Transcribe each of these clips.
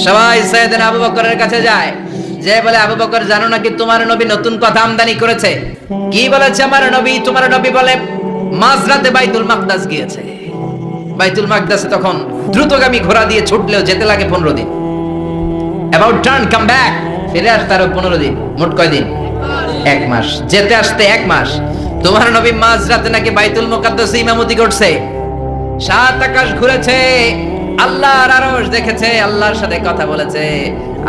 সবাই সাইয়েদনা আবু বকরের কাছে যায়, যে বলে আবু বকর জানো নাকি তোমার নবী নতুন কথা আমদানি করেছে? কি বলেছে আমার নবী? তোমার নবী বলে মাঝরাতে বাইতুল মাকদাস গিয়েছে। বাইতুল মাকদাসে তখন দ্রুতগামী ঘোড়া দিয়ে ছুটলেও যেতে লাগে 15 দিন। অ্যাবাউট টার্ন কাম ব্যাক, ফিরে আসতে আরো 15 দিন, মোট কয় দিন? 1 মাস। যেতে আসতে 1 মাস। তোমার নবী মাঝরাতে নাকি বাইতুল মুকাদ্দাসে ইমামতি করছে, 7 আকাশ ঘুরেছে, আল্লাহর আরশ দেখেছে, আল্লাহর সাথে কথা বলেছে,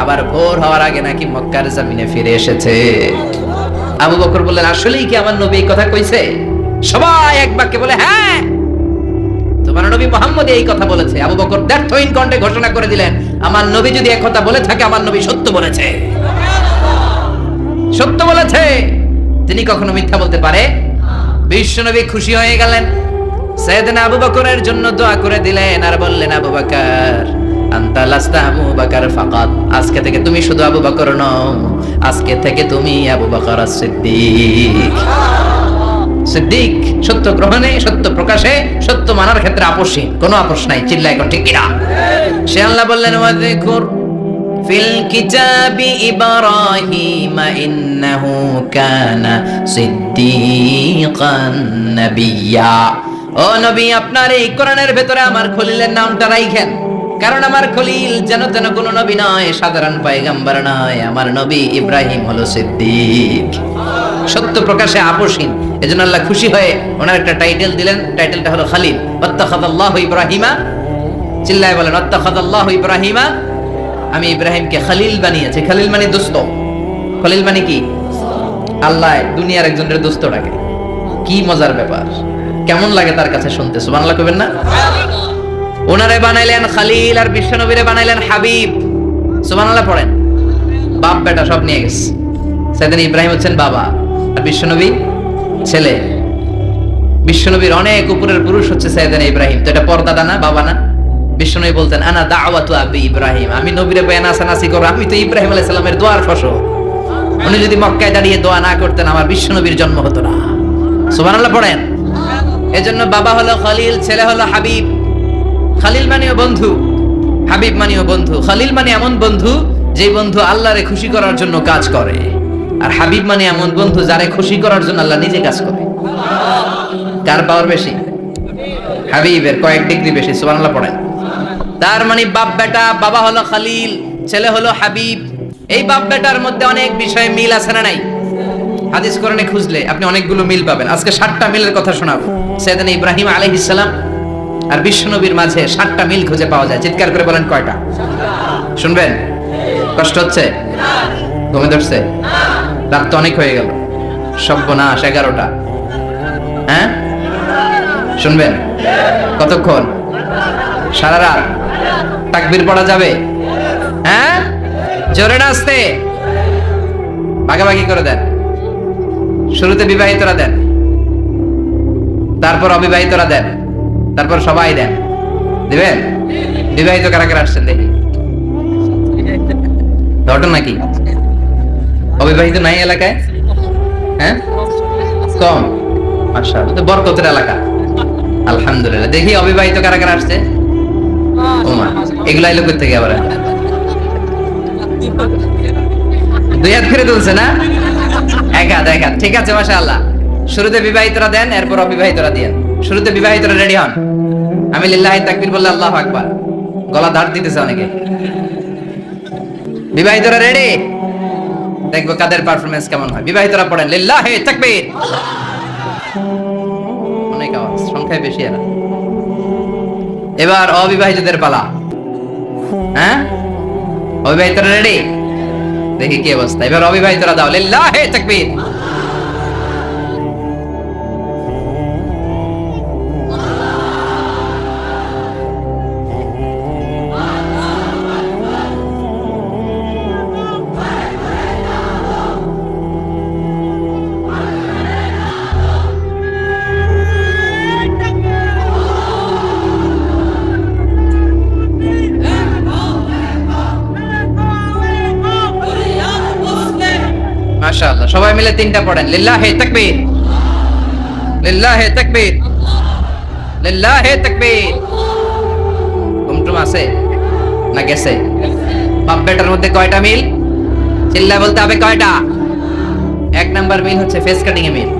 আবার ভোর হওয়ার আগে নাকি মক্কার জমিনে ফিরে এসেছে। আবু বকর বললেন আসলেই কি আমার নবী এই কথা কইছে? সবাই এক বাক্যে বলে হ্যাঁ, তোমার নবী মুহাম্মদ এই কথা বলেছে। আবু বকর দ্ব্যর্থহীন কণ্ঠে ঘোষণা করে দিলেন, আমার নবী যদি এই কথা বলে থাকে, আমার নবী সত্য বলেছে, সত্য বলেছে। তিনি কখনো মিথ্যা বলতে পারে? বিশ্ব নবী খুশি হয়ে গেলেন, সাইয়েদনা আবু বকরের জন্য দোয়া করে দিলেন আর বললেন, আবু বকর আনতা লাস্তা আবু বকর ফাকাত, আজকে থেকে তুমি শুধু আবু বকর নও, আজকে থেকে তুমি আবু বকর as-সিদ্দিক। সিদ্দিক, সত্য গ্রহণে, সত্য প্রকাশে, সত্য মানার ক্ষেত্রে আপোষহীন, কোনো আপোষ নাই। চিল্লায় এখন ঠিক কিনা? সে আল্লাহ বললেন ওয়াযকুর ফিল কিতাবি ইব্রাহিম ইন্নাহু কানা সিদ্দিকান নাবিয়্যা। ও নবী, আপনার এই কোরআনের ভেতরে আমার খলিলের নামটা রাখেন, কারণ আমার খলিল যেন তেন কোনো নবী নয়, সাধারণ পয়গম্বর নয়, আমার নবী ইব্রাহিম হলো সিদ্দিক, সত্য প্রকাশে আপোষহীন। এজন্য আল্লাহ খুশি হয়ে ওনার একটা টাইটেল দিলেন, টাইটেলটা হলো খলিল। ওয়াত্তাখাযাল্লাহু ইব্রাহিমা, চিল্লায় বলেন ওয়াত্তাখাযাল্লাহু ইব্রাহিমা, আমি ইব্রাহিমকে খলিল বানিয়েছি। খলিল মানে দোস্ত। খলিল মানে কি? আল্লাহ দুনিয়ার একজনের দোস্ত ডাকে। কি মজার ব্যাপার, কেমন লাগে তার কাছে শুনতে? সুবহানাল্লাহ কইবেন না? ওনারে বানাইলেন খলিল আর বিশ্বনবীরে বানাইলেন হাবিব। সুবহানাল্লাহ পড়েন। বাপ বেটা সব নিয়ে গেছে। সাইয়েদনা ইব্রাহিম হচ্ছেন বাবা আর বিশ্বনবী ছেলে। বিশ্বনবীর অনেক উপরের পুরুষ হচ্ছে সাইয়েদনা ইব্রাহিম। তো এটা পর্দাদা না, বাবা না? বিশ্বনবী বলতেন আনা দাওয়াতু আবি ইব্রাহিম, আমি নবীরে বেনাসানাসি করব, আমি তো ইব্রাহিম আলাইহিস সালামের দোয়ার ফসল। উনি যদি মক্কায় দাঁড়িয়ে দোয়া না করতেন, আমার বিশ্বনবীর জন্ম হতো না। সুবহানাল্লাহ পড়েন। এজন্য বাবা হলো খলিল, ছেলে হলো হাবিব। খলিল মানেও বন্ধু, হাবিব মানেও বন্ধু। খলিল মানে এমন বন্ধু যে বন্ধু আল্লাহরে খুশি করার জন্য কাজ করে, আর হাবিব মানে এমন বন্ধু যারে খুশি করার জন্য আল্লাহ নিজে কাজ করে। কার পাওয়ার বেশি? হাবিবের কয়েক ডিগ্রি বেশি। সুবহানাল্লাহ পড়েন। তার মানে বাপ বেটা, বাবা হলো খলিল, ছেলে হলো হাবিব। এই বাপ বেটার মধ্যে অনেক বিষয়ে মিল আছে না নাই? হাদিস কোরআনে খুঁজলে আপনি অনেকগুলো মিল পাবেন। আজকে 7টা মিলের কথা শোনাবো। সাইয়েদনা ইব্রাহিম আলাইহিস সালাম আর বিশ্বনবীর মাঝে 7টা মিল খুঁজে পাওয়া যায়। চিৎকার করে বলেন কয়টা? শুনবেন? কষ্ট হচ্ছে? ঘুমে ধরছে? রাত তো অনেক হয়ে গেল, সর্বনাশ 11টা। হ্যাঁ শুনবেন? কতক্ষণ? সারা রাত? তাকবীর পড়া যাবে? হ্যাঁ জোরে না আস্তে? ভাগাভাগি করে দেন। শুরুতে বিবাহিতরা দেন, তারপর অবিবাহিতরা দেন, তারপর সবাই দেন। দিবেন? বিবাহিত কারা কারা আসছেন দেখি? ঘটনা কি? অবিবাহিত নাই এলাকায়? হ্যাঁ কম। মাশাআল্লাহ, তো বরকতের এলাকা। আলহামদুলিল্লাহ। দেখি অবিবাহিত কারা কারা আসছে? ওমা, এগুলা এলো কই থেকে আবার? দুই হাত ফিরে তুলছে না? এক হাত, এক হাত। ঠিক আছে, মাশাআল্লাহ। শুরুতে বিবাহিতরা দেন, এরপর অবিবাহিতরা দেন। শুরুতে বিবাহিতরা রেডি হন। আমি লিল্লাহি তাকবীর বললে আল্লাহু আকবার। গলা ধার দিতেছে অনেকে। বিবাহিতরা রেডি? দেখবো কাদের পারফরম্যান্স কেমন হয়। বিবাহিতরা পড়েন লিল্লাহি তাকবীর। অনেক আওয়াজ, সংখ্যায় বেশি এরা। এবার অবিবাহিতদের পালা। হ্যাঁ অবিবাহিতরা রেডি? দেখি কি অবস্থা। এবার অবিবাহিতরা দাও লিল্লাহি তাকবীর। মাশাআল্লাহ, সবাই মিলে 3টা পড়েন লিল্লাহি তাকবীর, লিল্লাহি তাকবীর, লিল্লাহি তাকবীর। ঘুমটুম আছে না গেছে? বাপ বেটার মধ্যে কয়টা মিল? চিল্লা বলতে হবে কয়টা? এক নাম্বার মিল হচ্ছে ফেস কাটিং এ মিল।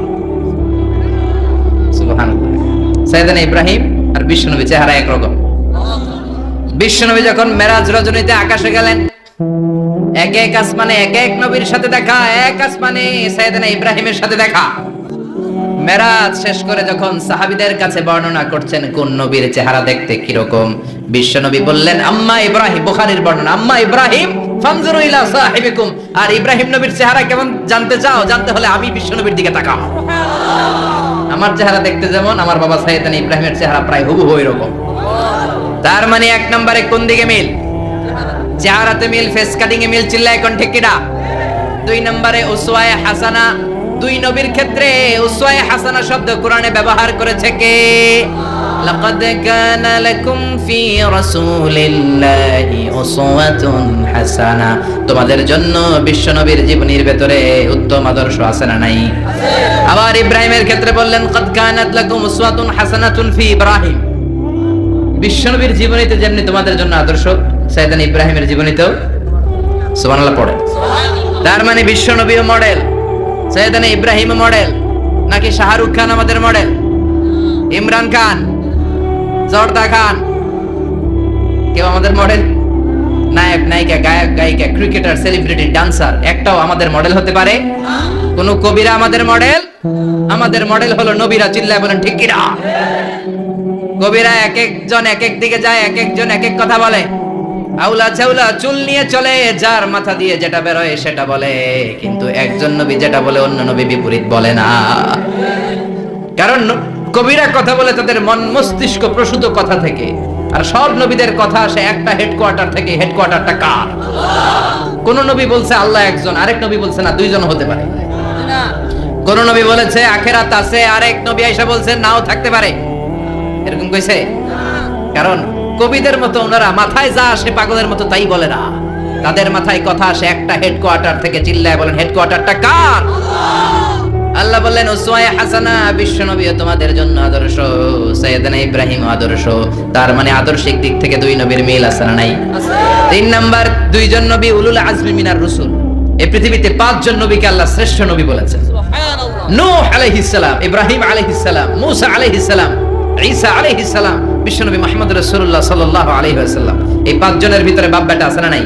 সুবহানাল্লাহ। সাইয়েদনা ইব্রাহিম আর বিশ্বনবী চেহারা একরকম। বিশ্বনবী যখন মেরাজ রজনীতে আকাশে গেলেন, এক এক আসমানে এক এক নবীর সাথে দেখা, এক আসমানে সাইয়েদনা ইব্রাহিমের সাথে দেখা। মেরাজ শেষ করে যখন সাহাবীদের কাছে বর্ণনা করছেন কোন নবীর চেহারা দেখতে কিরকম, বিশ্বনবী বললেন আম্মা ইব্রাহিম, বুখারীর বর্ণনা, আম্মা ইব্রাহিম ফানজুরু ইলা সাহিবিকুম, আর ইব্রাহিম নবীর চেহারা কেমন জানতে চাও? জানতে হলে আমি বিশ্বনবীর দিকে তাকাও। আমার চেহারা দেখতে যেমন, আমার বাবা সাইয়েদনা ইব্রাহিমের চেহারা প্রায় হুবহু এরকম। তার মানে এক নম্বরে কোন দিকে মিল? চেহারাতে মিল, ফেস কাটিং এ মিল। চিল্লায় কোন ঠিক কিনা? দুই নম্বরে উসওয়ায়ে হাসানা। দুই নবীর ক্ষেত্রে উসওয়ায়ে হাসানা শব্দ কোরআনে ব্যবহার করেছে কে? লাকাদ কানা লাকুম ফি রাসূলিল্লাহি উসওয়াতুন হাসানা। তোমাদের জন্য বিশ্ব নবীর জীবনীর ভেতরে উত্তম আদর্শ আছে না নাই? আবার ইব্রাহিমের ক্ষেত্রে বললেন কাদ কানাত লাকুম উসওয়াতুন হাসানাতুন ফি ইব্রাহিম। বিশ্বনবীর জীবনীতে যেমনি তোমাদের জন্য আদর্শ, সাইয়েদনা ইব্রাহিমের জীবনীতেও সুবহানাল্লাহ পড়ে। তার মানে বিশ্বনবীও মডেল, সাইয়েদনা ইব্রাহিম মডেল। নাকি শাহরুখ খান আমাদের মডেল, ইমরান খান, জর্দা খান, কেউ আমাদের মডেল? নায়ক নায়িকা, গায়ক গায়িকা, ক্রিকেটার, সেলিব্রিটি, ডান্সার একটাও আমাদের মডেল হতে পারে? কোন কবিরা আমাদের মডেল? আমাদের মডেল হলো নবীরা। চিল্লায় বলেন ঠিক কিনা? কবিরা এক একজন এক এক দিকে যায়, এক একজন এক এক কথা বলে। আউলা চাউলা চুল নিয়ে চলে, যার মাথা দিয়ে যেটা বেরোয় সেটা বলে, কিন্তু একজন নবী যেটা বলে অন্য নবী বিপরীত বলে না। কারণ কবিরা কথা বলে তাদের মন মস্তিষ্ক প্রসূত কথা থেকে, আর সব নবীদের কথা আসে একটা হেডকোয়ার্টার থেকে। হেডকোয়ার্টারটা কার? কোন নবী বলছে আল্লাহ একজন, আরেক নবী বলছে না দুইজন হতে পারে। কোন নবী বলেছে আখিরাত আছে, আরেক নবী আয়েশা বলছে নাও থাকতে পারে। এরকম কইছে? কারণ কবিদের মতো ওনারা মাথায় যা আসে পাগলের মতো তাই বলে না। তাদের মাথায় কথা আসে একটা হেডকোয়ার্টার থেকে। চিল্লায় বলেন হেডকোয়ার্টারটা কার? আল্লাহ বললেন উসওয়ায়ে হাসানা, বিশ্বনবীও তোমাদের জন্য আদর্শ, সাইয়েদনা ইব্রাহিম আদর্শ। তার মানে আদর্শিক দিক থেকে দুই নবীর মিল আছে না নাই? তিন নাম্বার, দুইজন নবী উলুল আজমি মিনার রাসূল। এই পৃথিবীতে পাঁচজন নবীকে আল্লাহ শ্রেষ্ঠ নবী বলেছেন। নূহ আলাইহিস সালাম, ইব্রাহিম আলাইহিস সালাম, মূসা আলাইহিস সালাম, ঈসা আলাইহিস সালাম, বিশ্বনবী মুহাম্মদ রাসূলুল্লাহ সাল্লাল্লাহু আলাইহি ওয়াসাল্লাম। এই পাঁচজনের ভিতরে বাপ বেটা আছে না নাই?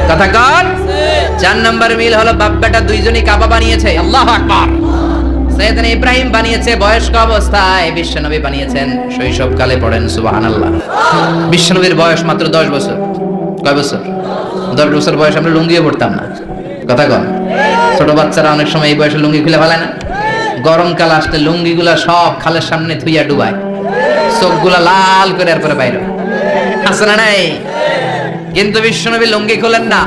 কথা কর। চার নাম্বার মিল হলো বাপ বেটা দুইজনই কাবা বানিয়েছে। আল্লাহু আকবার। সাইয়েদনা ইব্রাহিম বানিয়েছে বয়স্ক অবস্থায়, বিশ্বনবী বানিয়েছেন শৈশবকালে। পড়েন সুবহানাল্লাহ। বিশ্বনবীর বয়স মাত্র 10 বছর। কয় বছর? 10 বছর বয়স আমরা লুঙ্গিও পড়তাম না। কথা কন। ছোট বাচ্চারা অনেক সময় এই বয়সে লুঙ্গি খুলে ফেলে না? গরমকাল আসলে লুঙ্গিগুলা সব খালের সামনে থুইয়া ডুবায়, চোখগুলা লাল করে এরপরে বাইরে আছে না নাই? কিন্তু বিশ্বনবী লুঙ্গি খোলেন না,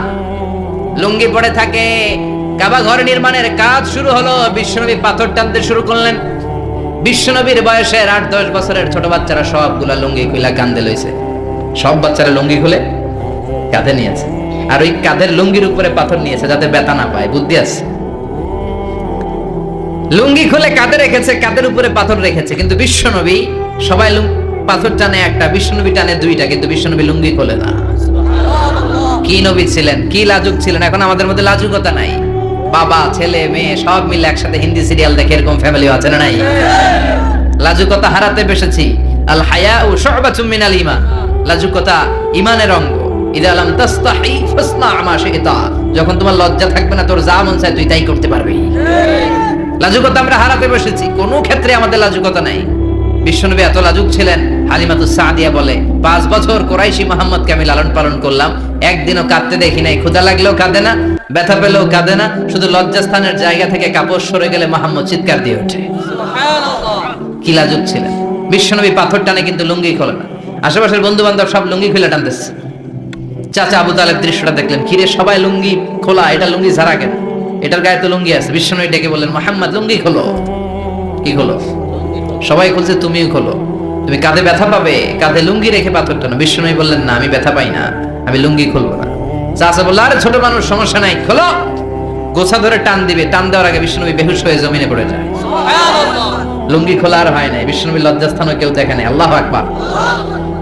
লুঙ্গি পড়ে থাকে। কাবা ঘর নির্মাণের কাজ শুরু হলো, বিশ্বনবী পাথর টানতে শুরু করলেন। বিশ্বনবীর বয়সের 8-10 বছরের ছোট বাচ্চারা সবগুলা লুঙ্গি খুলে কাঁধে লইছে। সব বাচ্চারা লুঙ্গি খুলে কাঁধে নিয়েছে, আর ওই কাঁধের লুঙ্গির উপরে পাথর নিয়েছে যাতে ব্যথা না পায়। বুদ্ধি আছে। লুঙ্গি খুলে কাঁধে রেখেছে, কাঁধের উপরে পাথর রেখেছে। কিন্তু বিশ্বনবী, সবাই পাথর টানে একটা, বিশ্বনবী টানে দুইটা, কিন্তু বিশ্বনবী লুঙ্গি খোলে না। কি নবী ছিলেন, কি লাজুক ছিলেন। এখন আমাদের মধ্যে লাজুকতা নাই। বাবা ছেলে মেয়ে সব মিলে একসাথে হিন্দি সিরিয়াল দেখে, এরকম ফ্যামিলি আছে না নাই? লাজুকতা হারাতে বসেছি। আল হায়াউ শু'বাতুম মিনাল ঈমান। লাজুকতা ঈমানের অঙ্গ। ইযা লাম তাসতাহি ফাসনা মা শি'তা। যখন তোমার লজ্জা থাকবে না, তোর যা মন চায় তুই তাই করতে পারবি। লাজুকতা আমরা হারাতে বসেছি, কোনো ক্ষেত্রে আমাদের লাজুকতা নাই। বিশ্বনবী এত লাজুক ছিলেন, হালিমাতুস সাদিয়া বলে 5 বছর কুরাইশি মুহাম্মদকে আমি লালন পালন করলাম, একদিনও কাঁদতে দেখি নাই। ক্ষুধা লাগলেও কাঁদে না, ব্যথা পেলেও কাঁদে না। শুধু লজ্জাস্থানের জায়গা থেকে কাপড় সরে গেলে মুহাম্মদ চিৎকার দিয়ে ওঠে। কি লাজুক ছিলেন। বিশ্বনবী পাথর টানে কিন্তু লুঙ্গি খোলে না। আশেপাশের বন্ধু বান্ধব সব লুঙ্গি খুলে টানতেছে। চাচা আবু তালেব দৃশ্যটা দেখলেন, কিরে সবাই লুঙ্গি খোলা, এটা লুঙ্গি ঝাড়া কেন? এটার গায়ে তো লুঙ্গি আছে। বিশ্বনবী ডেকে বললেন মুহাম্মদ লুঙ্গি খোলো। কি খোলো? সবাই খুলছে, তুমিও খোলো। তুমি কাঁধে ব্যথা পাবে, কাঁধে লুঙ্গি রেখে পাথর টানো। বিশ্বনবী বললেন না, আমি ব্যথা পাই না, আমি লুঙ্গি খুলবো না। চাচা বলল আরে ছোট মানুষ, সমস্যা নাই, খোলো। গোছা ধরে টান দিবে, টান দেওয়ার আগে বিশ্বনবী বেহুশ হয়ে জমিনে পড়ে যায়। লুঙ্গি খোলা আর হয় নাই। বিশ্বনবী লজ্জাস্থানও কেউ দেখে নাই। আল্লাহু আকবার।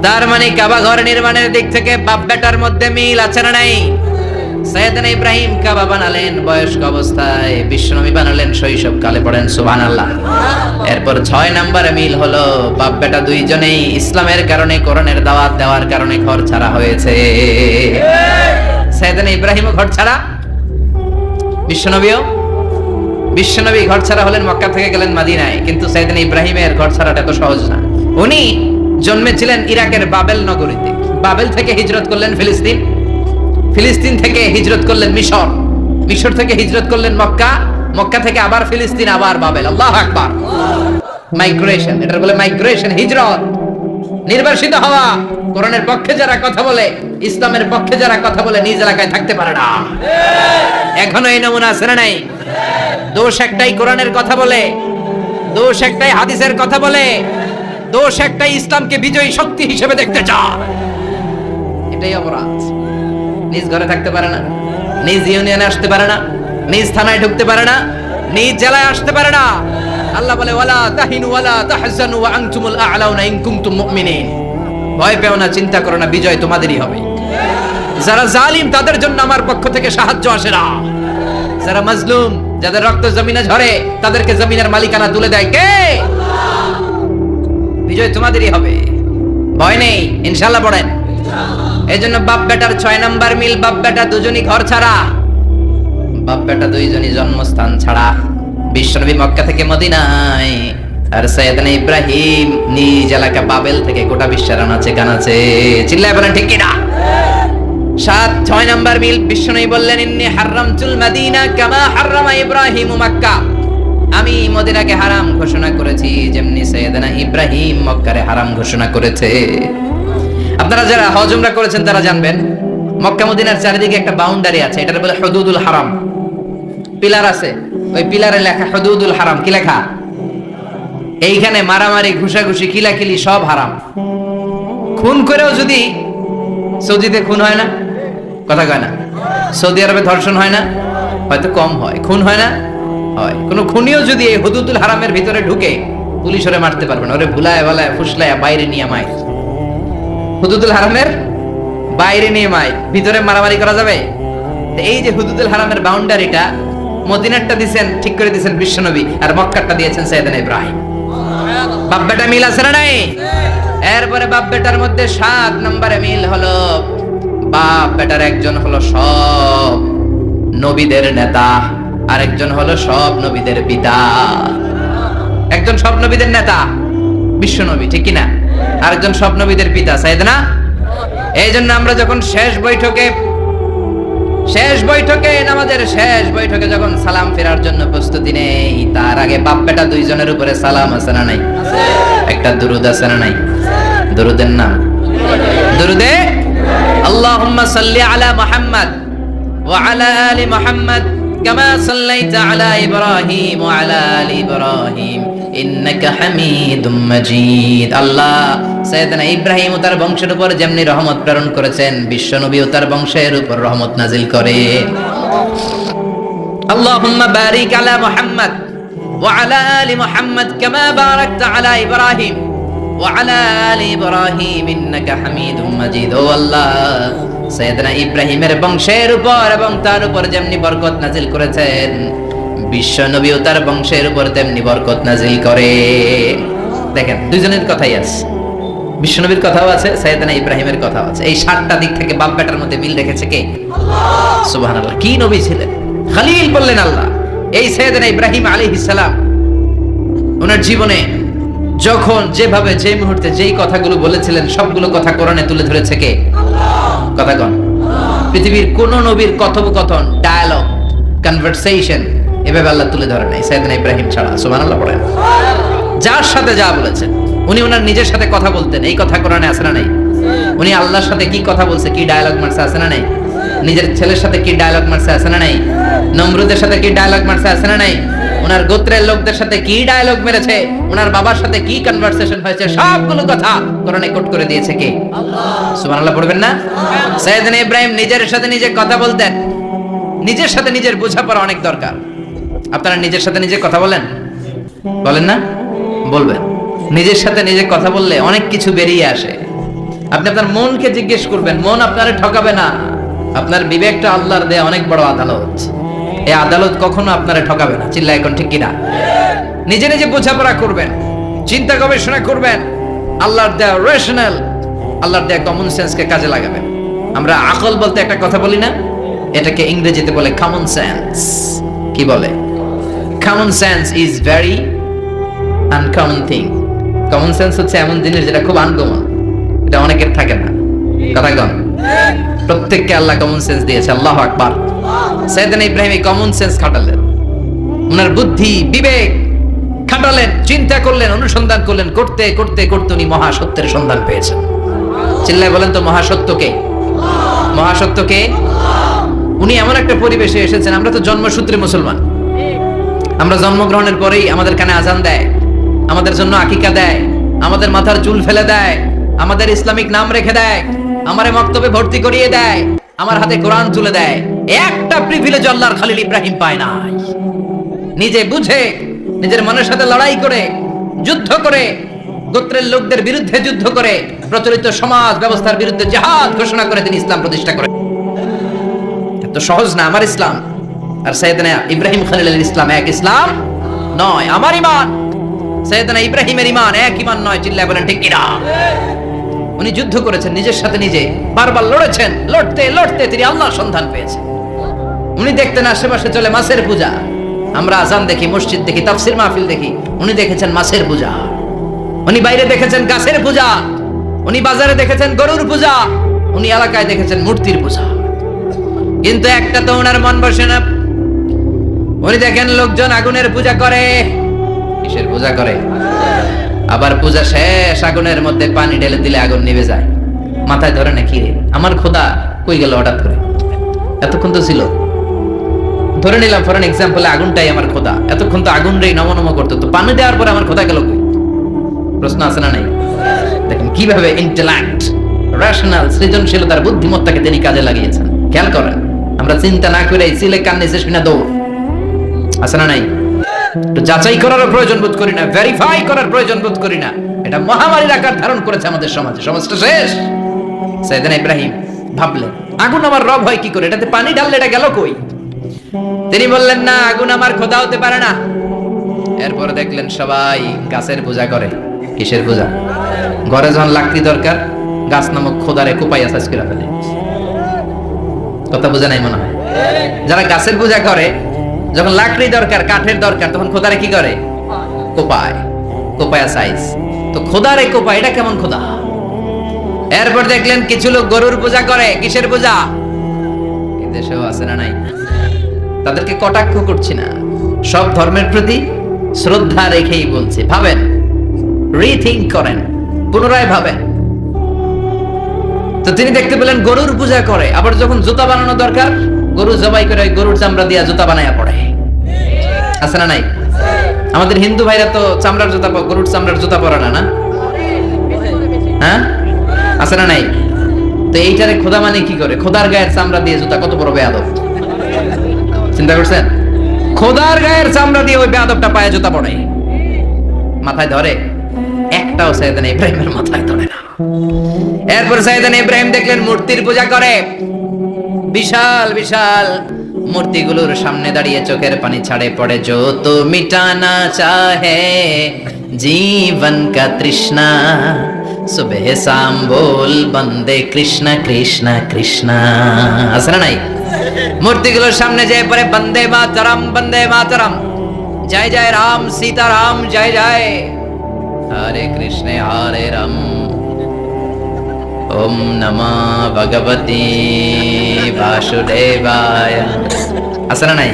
তার মানে কাবা ঘর নির্মাণের দিক থেকে বাপ বেটার মধ্যে মিল আছে না নাই? সাইয়েদনা ইব্রাহিম কাবা বানালেন বয়স্ক অবস্থায়, বিশ্বনবী বানালেন শৈশবকালে, পড়েন সুবহানাল্লাহ। এরপর 6 নম্বরে মিল হলো বাপ বেটা দুইজনেই ইসলামের কারণে, কোরআনের দাওয়াত দেওয়ার কারণে ঘর ছাড়া হয়েছে। সাইয়েদনা ইব্রাহিমও ঘর ছাড়া, বিশ্বনবী ঘর ছাড়া হলেন, মক্কা থেকে গেলেন মদিনায়। কিন্তু সাইয়েদনা ইব্রাহিমের ঘর ছাড়াটা তো সহজ না। উনি জন্মেছিলেন ইরাকের বাবেল নগরীতে, বাবেল থেকে হিজরত করলেন ফিলিস্তিন, ফিলিস্তিন থেকে হিজরত করলেন মিশর, মিশর থেকে হিজরত করলেন মক্কা, মক্কা থেকে আবার ফিলিস্তিন, আবার বাবেল। আল্লাহু আকবার। মাইগ্রেশন, এটা বলে মাইগ্রেশন, হিজরত, নির্বাসিত হওয়া। কোরআনের পক্ষে যারা কথা বলে, ইসলামের পক্ষে যারা কথা বলে, নিজ এলাকায় থাকতে পারে না। এখনো এই নমুনা আছে না নাই? দোষ একটাই, কোরআনের কথা বলে, দোষ একটাই, হাদিসের কথা বলে, দোষ একটাই, ইসলামকে বিজয়ী শক্তি হিসেবে দেখতে চায়। এটাই অপরাধ। নিজ ঘরে থাকতে পারে না, নিজ ইউনিয়নে আসতে পারে না, নিজ থানায় ঢুকতে পারে না, নিজ জেলায় আসতে পারে না। আল্লাহ বলে ওয়ালা তাহিনু ওয়ালা তাহজানু ওয়া আনতুমুল আ'লাউনা ইন কুনতুম মুমিনিন। ভয় পেও না, চিন্তা করো না, বিজয় তোমাদেরই হবে। যারা জালিম তাদের জন্য আমার পক্ষ থেকে সাহায্য আসে না। যারা মাজলুম, যাদের রক্ত জমিনে ঝরে, তাদেরকে জমিনের মালিকানা তুলে দেয় কে? বিজয় তোমাদেরই হবে, ভয় নেই, ইনশাআল্লাহ। পড়েন। এজন্য বাপ বেটার 6 নাম্বার মিল, বাপ বেটা দুজনই ঘর ছাড়া, বাপ বেটা দুইজনই জন্মস্থান ছাড়া। বিশ্বনবী মক্কা থেকে মদিনায়, আর সাইয়েদনা ইব্রাহিম নিজ এলাকা বাবেল থেকে গোটা বিশ্বের আনাচে কানাচে। চিল্লায় বলেন ঠিক কিনা? 6 নাম্বার মিল, বিশ্বনবী বললেন ইন্নী হারামতুল মদিনা কামা হারামা ইব্রাহিম মক্কা। আমি মদিনাকে হারাম ঘোষণা করেছি যেমনি সাইয়েদনা ইব্রাহিম মক্কারে হারাম ঘোষণা করেছে। আপনারা যারা হজ উমরা করেছেন তারা জানবেন, মক্কা মদিনার চারিদিকে একটা বাউন্ডারি আছে, এটার বলে হুদুদুল হারাম। পিলার আছে, ওই পিলারে লেখা হুদুদুল হারাম। কি লেখা? এইখানে মারামারি, ঘুষাঘুষি, কিলাকিলি সব হারাম। খুন করেও যদি, সৌদিতে খুন হয় না, কথা কয় না? সৌদি আরবে ধর্ষণ হয় না? হয়তো কম হয়। খুন হয় না? হয়। কোন খুনিও যদি এই হুদুদুল হারামের ভিতরে ঢুকে, পুলিশ ওরে মারতে পারবে না। ওরে ভুলায় ভালায় ফুসলায় বাইরে নিয়ে মায়, হুদুদুল হারামের বাইরে নিয়ে মায়, ভিতরে মারামারি করা যাবে? এই যে হুদুদুল হারামের বাউন্ডারিটা, মদিনারটা দিয়েছেন, ঠিক করে দিয়েছেন বিশ্বনবী, আর মক্কারটা দিয়েছেন সাইয়েদনা ইব্রাহিম। বাপ বেটা মিল আছে না নাই? এরপরে বাপ বেটার মধ্যে 7 নম্বরে মিল হলো, বাপ বেটার একজন হলো সব নবীদের নেতা, আরেকজন হলো সব নবীদের পিতা। একজন সব নবীদের নেতা বিশ্বনবী, ঠিক কিনা? আরেকজন সব নবীদের পিতা সাইয়েদনা। এই জন্য আমরা যখন শেষ বৈঠকে নামাজের শেষ বৈঠকে যখন সালাম ফেরার জন্য প্রস্তুতি নেই, তার আগে বাপ বেটা দুইজনের উপরে সালাম আছে না নাই? একটা দুরুদ আছে না নাই? দুরুদের নাম দুরুদে আল্লাহুম্মা সাল্লি আলা মুহাম্মদ ওয়া আলা আলি মুহাম্মদ কামা সাল্লাইতা আলা ইব্রাহিম ওয়া আলা আলি ইব্রাহিম ইন্নাকা হামিদুম মাজিদ। আল্লাহ সাইয়েদনা ইব্রাহিম ও তার বংশের উপর যেমনি রহমত প্রেরণ করেছেন, বিশ্বনবী ও তার বংশের উপর রহমত নাজিল করে। আল্লাহুম্মা বারিক আলা মুহাম্মদ ওয়া আলা আলি মুহাম্মদ কামা বারাকতা আলা ইব্রাহিম ওয়া আলা আলি ইব্রাহিম ইন্নাকা হামিদুম মাজিদ। ও আল্লাহ, সাইয়েদনা ইব্রাহিমের বংশের উপর এবং তার উপর যেমনি বরকত নাজিল করেছেন, বিশ্বনবী ও তার বংশের উপর তেমনি বরকত নাজিল করে। দেখেন, দুইজনের কথাই আছে, বিশ্বনবীর কথাও আছে, সাইয়েদনা ইব্রাহিমের কথাও আছে। এই 7টা দিক থেকে বাপ বেটার মধ্যে মিল রেখেছে কে? আল্লাহ। সুবহানাল্লাহ। কি নবী ছিলেন? খলিল বললেন আল্লাহ। এই সাইয়েদনা ইব্রাহিম আলাইহিস সালাম ওনার জীবনে যখন যেভাবে, যে মুহূর্তে যেই কথাগুলো বলেছিলেন, সবগুলো কথা কোরআনে তুলে ধরেছে কে? আল্লাহ। কথা কোন? পৃথিবীর কোন নবীর কথোপকথন, ডায়ালগ, কনভারসেশন এভাবে আল্লাহ তুলে ধরে নাই সাইয়েদনা ইব্রাহিম ছাড়া। সুবহানাল্লাহ পড়েন। যার সাথে যা বলেছেন, উনি ওনার নিজের সাথে কথা বলতেন, এই কথা কোরআনে আছে না নাই? উনি আল্লাহর সাথে কি কথা বলছে, কি ডায়ালগ মারছে, আছে না নাই? নিজের ছেলের সাথে কি ডায়ালগ মারছে, আছে না নাই? নমরুদের সাথে কি ডায়ালগ মারছে, আছে না নাই? ওনার গোত্রের লোকদের সাথে কি ডায়ালগ মেরেছে, ওনার বাবার সাথে কি কনভারসেশন হয়েছে, সবগুলো কথা কোরআনে কোট করে দিয়েছে কে? আল্লাহ। সুবহানাল্লাহ পড়বেন না? সাইয়েদনা ইব্রাহিম নিজের সাথে নিজে কথা বলতেন। নিজের সাথে নিজের বোঝাপড়া অনেক দরকার। আপনারা নিজের সাথে নিজে কথা বলেন? বলেন না? বলবেন। নিজের সাথে নিজে কথা বললে অনেক কিছু বেরিয়ে আসে। আপনি আপনার মনকে জিজ্ঞেস করবেন, মন আপনারে ঠকাবে না। আপনার বিবেকটা আল্লাহর দেয়া অনেক বড় আদালত, এই আদালত কখনো আপনারে ঠকাবে না। চিল্লা এখন ঠিক কিনা? নিজে নিজে বোঝাপড়া করবেন, চিন্তা গবেষণা করবেন, আল্লাহর দেয়া রেশনাল, আল্লাহর দেয়া কমন সেন্সকে কাজে লাগাবেন। আমরা আকল বলতে একটা কথা বলি না, এটাকে ইংরেজিতে বলে কমন সেন্স। কি বলে? Common sense is very uncommon thing. Common sense হচ্ছে এমন জিনিস যেটা খুব আনকমন, এটা অনেকের থাকে না। কথা কন, প্রত্যেককে আল্লাহ কমন সেন্স দিয়েছে। আল্লাহু আকবার। সাইয়েদনা ইব্রাহিম এই কমন সেন্স খাটালেন, ওনার বুদ্ধি বিবেক খাটালেন, চিন্তা করলেন, অনুসন্ধান করলেন, করতে করতে করতে উনি মহাসত্যের সন্ধান পেয়েছেন। চিল্লায় বলেন তো মহাসত্যকে? মহাসত্যকে? উনি এমন একটা পরিবেশে এসেছেন, আমরা তো জন্মসূত্রে মুসলমান, আমরা জন্মগ্রহণের পরেই আমাদের কানে আজান দেয়, আমাদের জন্য আকিকা দেয়, আমাদের মাথার চুল ফেলে দেয়, আমাদের ইসলামিক নাম রেখে দেয়, আমারে মক্তবে ভর্তি করিয়ে দেয়, আমার হাতে কোরআন তুলে দেয়। একটা প্রিভিলেজ আল্লাহর খলিল ইব্রাহিম পায় নাই। নিজে বুঝে, নিজের মনের সাথে লড়াই করে, যুদ্ধ করে, গোত্রের লোকদের বিরুদ্ধে যুদ্ধ করে, প্রচলিত সমাজ ব্যবস্থার বিরুদ্ধে জিহাদ ঘোষণা করে তিনি ইসলাম প্রতিষ্ঠা করেন। এত সহজ না আমার ইসলাম আর সাইয়েদনা ইব্রাহিম খলিলের ইসলাম এক ইসলাম নয়। আমার ঈমান সাইয়েদনা ইব্রাহিমের ঈমান এক ঈমান নয়। চিল্লায় বলেন ঠিক কিনা? উনি যুদ্ধ করেছেন, নিজের সাথে নিজে বারবার লড়েছেন, লড়তে লড়তে তিনি আল্লাহর সন্ধান পেয়েছেন। উনি দেখতেন আশেপাশে চলে মাছের পূজা, আমরা আজান দেখি, মসজিদ দেখি, তাফসীর মাহফিল দেখি, উনি দেখেছেন মাছের পূজা। উনি বাইরে দেখেছেন গাছের পূজা, উনি বাজারে দেখেছেন গরুর পূজা, উনি এলাকায় দেখেছেন মূর্তির পূজা। কিন্তু একটা তো ওনার মন বসে না। উনি দেখেন লোকজন আগুনের পূজা করে। কিসের পূজা করে? আবার পূজা শেষ আগুনের মধ্যে পানি ঢেলে দিলে আগুন নিভে যায়। মাথায় ধরে না, কি রে আমার খোদা কই গেল হঠাৎ করে? এতক্ষণ তো ছিল। ধরে নিলাম ফর এক্সাম্পল আগুনটাই আমার খোদা, এতক্ষণ তো আগুন রে নম নম করতো, তো পানি দেওয়ার পরে আমার খোদা গেল কই? প্রশ্ন আছে না নাই? দেখেন কিভাবে ইন্টেলেক্ট, রেশনাল, সৃজনশীলতার বুদ্ধিমত্তাকে তিনি কাজে লাগিয়েছেন। খেয়াল করেন, আমরা চিন্তা না করে সিলে কান্নে শেষ না দৌড়, আছে না নাই? একটু যাচাই করার প্রয়োজন বোধ করি না, ভেরিফাই করার প্রয়োজন বোধ করি না। এটা মহামারীর আকার ধারণ করেছে আমাদের সমাজে, সমাজটা শেষ। সাইয়েদনা ইব্রাহিম ভাবলেন আগুন আমার রব হয় কি করে, এটাতে পানি ঢাললে এটা গেল কই? তিনি বললেন না, আগুন আমার খোদা হতে পারে না। এরপরে দেখলেন সবাই গাছের পূজা করে। কিসের পূজা? ঘরে যখন লাকড়ি দরকার, গাছ নামক খোদারে কোপাইয়া সাজ করে ফেলে। কথা বোঝা নাই মনে হয়? যারা গাছের পূজা করে, যখন লাকড়ি দরকার, কাঠের দরকার, তখন খোদারে কি করে? কোপায়, কোপায়া সাইজ। তো খোদারে কোপায়, এটা কেমন খোদা? এরপর দেখলেন কিছু লোক গরুর পূজা করে। কিসের পূজা? দেশেও আছে না নাই? তাদেরকে কটাক্ষ করছি না, সব ধর্মের প্রতি শ্রদ্ধা রেখেই বলছি। ভাবেন, রিথিঙ্ক করেন, পুনরায় ভাবেন। তো তিনি দেখতে পেলেন গরুর পূজা করে। আবার যখন জুতা বানানো দরকার, গরু জবাই করে গরুর চামড়া দিয়া জুতা বানায়া পড়ে। আছে না নাই? আমাদের হিন্দু ভাইরা তো চামড়ার জুতা, গরুর চামড়ার জুতা পরে না, না? হ্যাঁ, আছে না নাই? তো এইটারে খোদা মানে কি করে? খোদার গায়ের চামড়া দিয়ে জুতা, কত বড় বেয়াদব! চিন্তা করছেন? খোদার গায়ের চামড়া দিয়ে ওই বেয়াদবটা পায়ে জুতা পড়ে। মাথায় ধরে? একটাও সাইয়েদনা ইব্রাহিমের মাথায় ধরে না। এরপর সাইয়েদনা ইব্রাহিম দেখলেন মূর্তির পূজা করে। বিশাল বিশাল মূর্তিগুলোর সামনে দাঁড়িয়ে চোখের পানি ছাড়ে পড়ে। जो तो मिटाना चाहे जीवन का तृष्णा सुबह शाम बोल बंदे कृष्ण कृष्ण कृष्ण। আছে না নাই? মূর্তিগুলোর সামনে যেয়ে পড়ে বন্দে মাতরম, বন্দে মাতরম, জয় জয় রাম সীতা রাম, জয় জয় হরে কৃষ্ণ হরে রাম, ওম নমঃ ভগবতে বাসুদেবায়। আছে না নাই?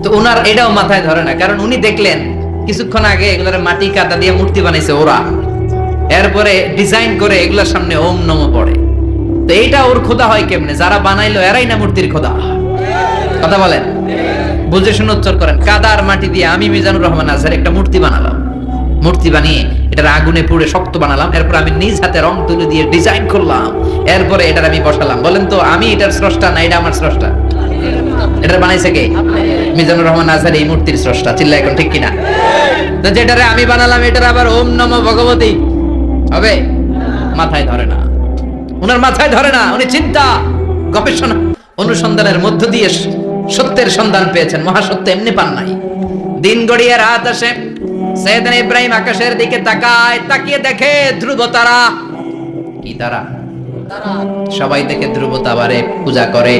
তো ওনার এটাও মাথায় ধরে না, কারণ উনি দেখলেন কিছুক্ষণ আগে এগুলোর মাটি কাটা দিয়ে মূর্তি বানাইছে ওরা, এরপরে ডিজাইন করে এগুলোর সামনে ওম নমঃ পড়ে। তো এইটা ওর খোদা হয় কেমনে? যারা বানাইলো এরাই না মূর্তির খোদা। কথা বলেন, বুঝে শুনে উচ্চারণ করেন। কাদার মাটি দিয়ে আমি মিজানুর রহমান আজহার একটা মূর্তি বানালাম, মূর্তি বানিয়ে এটার আগুনে পুড়ে শক্ত বানালাম, এরপর আমি নিজ হাতে রং তুলে দিয়ে ডিজাইন করলাম, এরপরে এটার আমি বসালাম। বলেন তো আমি এটার স্রষ্টা না এটা আমার স্রষ্টা? এটা বানাইছে কে? মিজানুর রহমান আজহার এই মূর্তির স্রষ্টা। চিল্লা এখন ঠিক কিনা? তো যেটারে আমি বানালাম এটার আবার ওম নমঃ ভগবতী হবে? মাথায় ধরে না, ওনার মাথায় ধরে না। উনি চিন্তা গবেষণা অনুসন্ধানের মধ্য দিয়ে সত্যের সন্ধান পেয়েছেন। মহাসত্য এমনি পান নাই। দিন গড়িয়ে রাত আসে, সাইয়েদনা ইব্রাহিম আকাশের দিকে তাকায়, তাকিয়ে দেখে ধ্রুব তারা। কি তারা? সবাই দেখে ধ্রুব তারারে পূজা করে।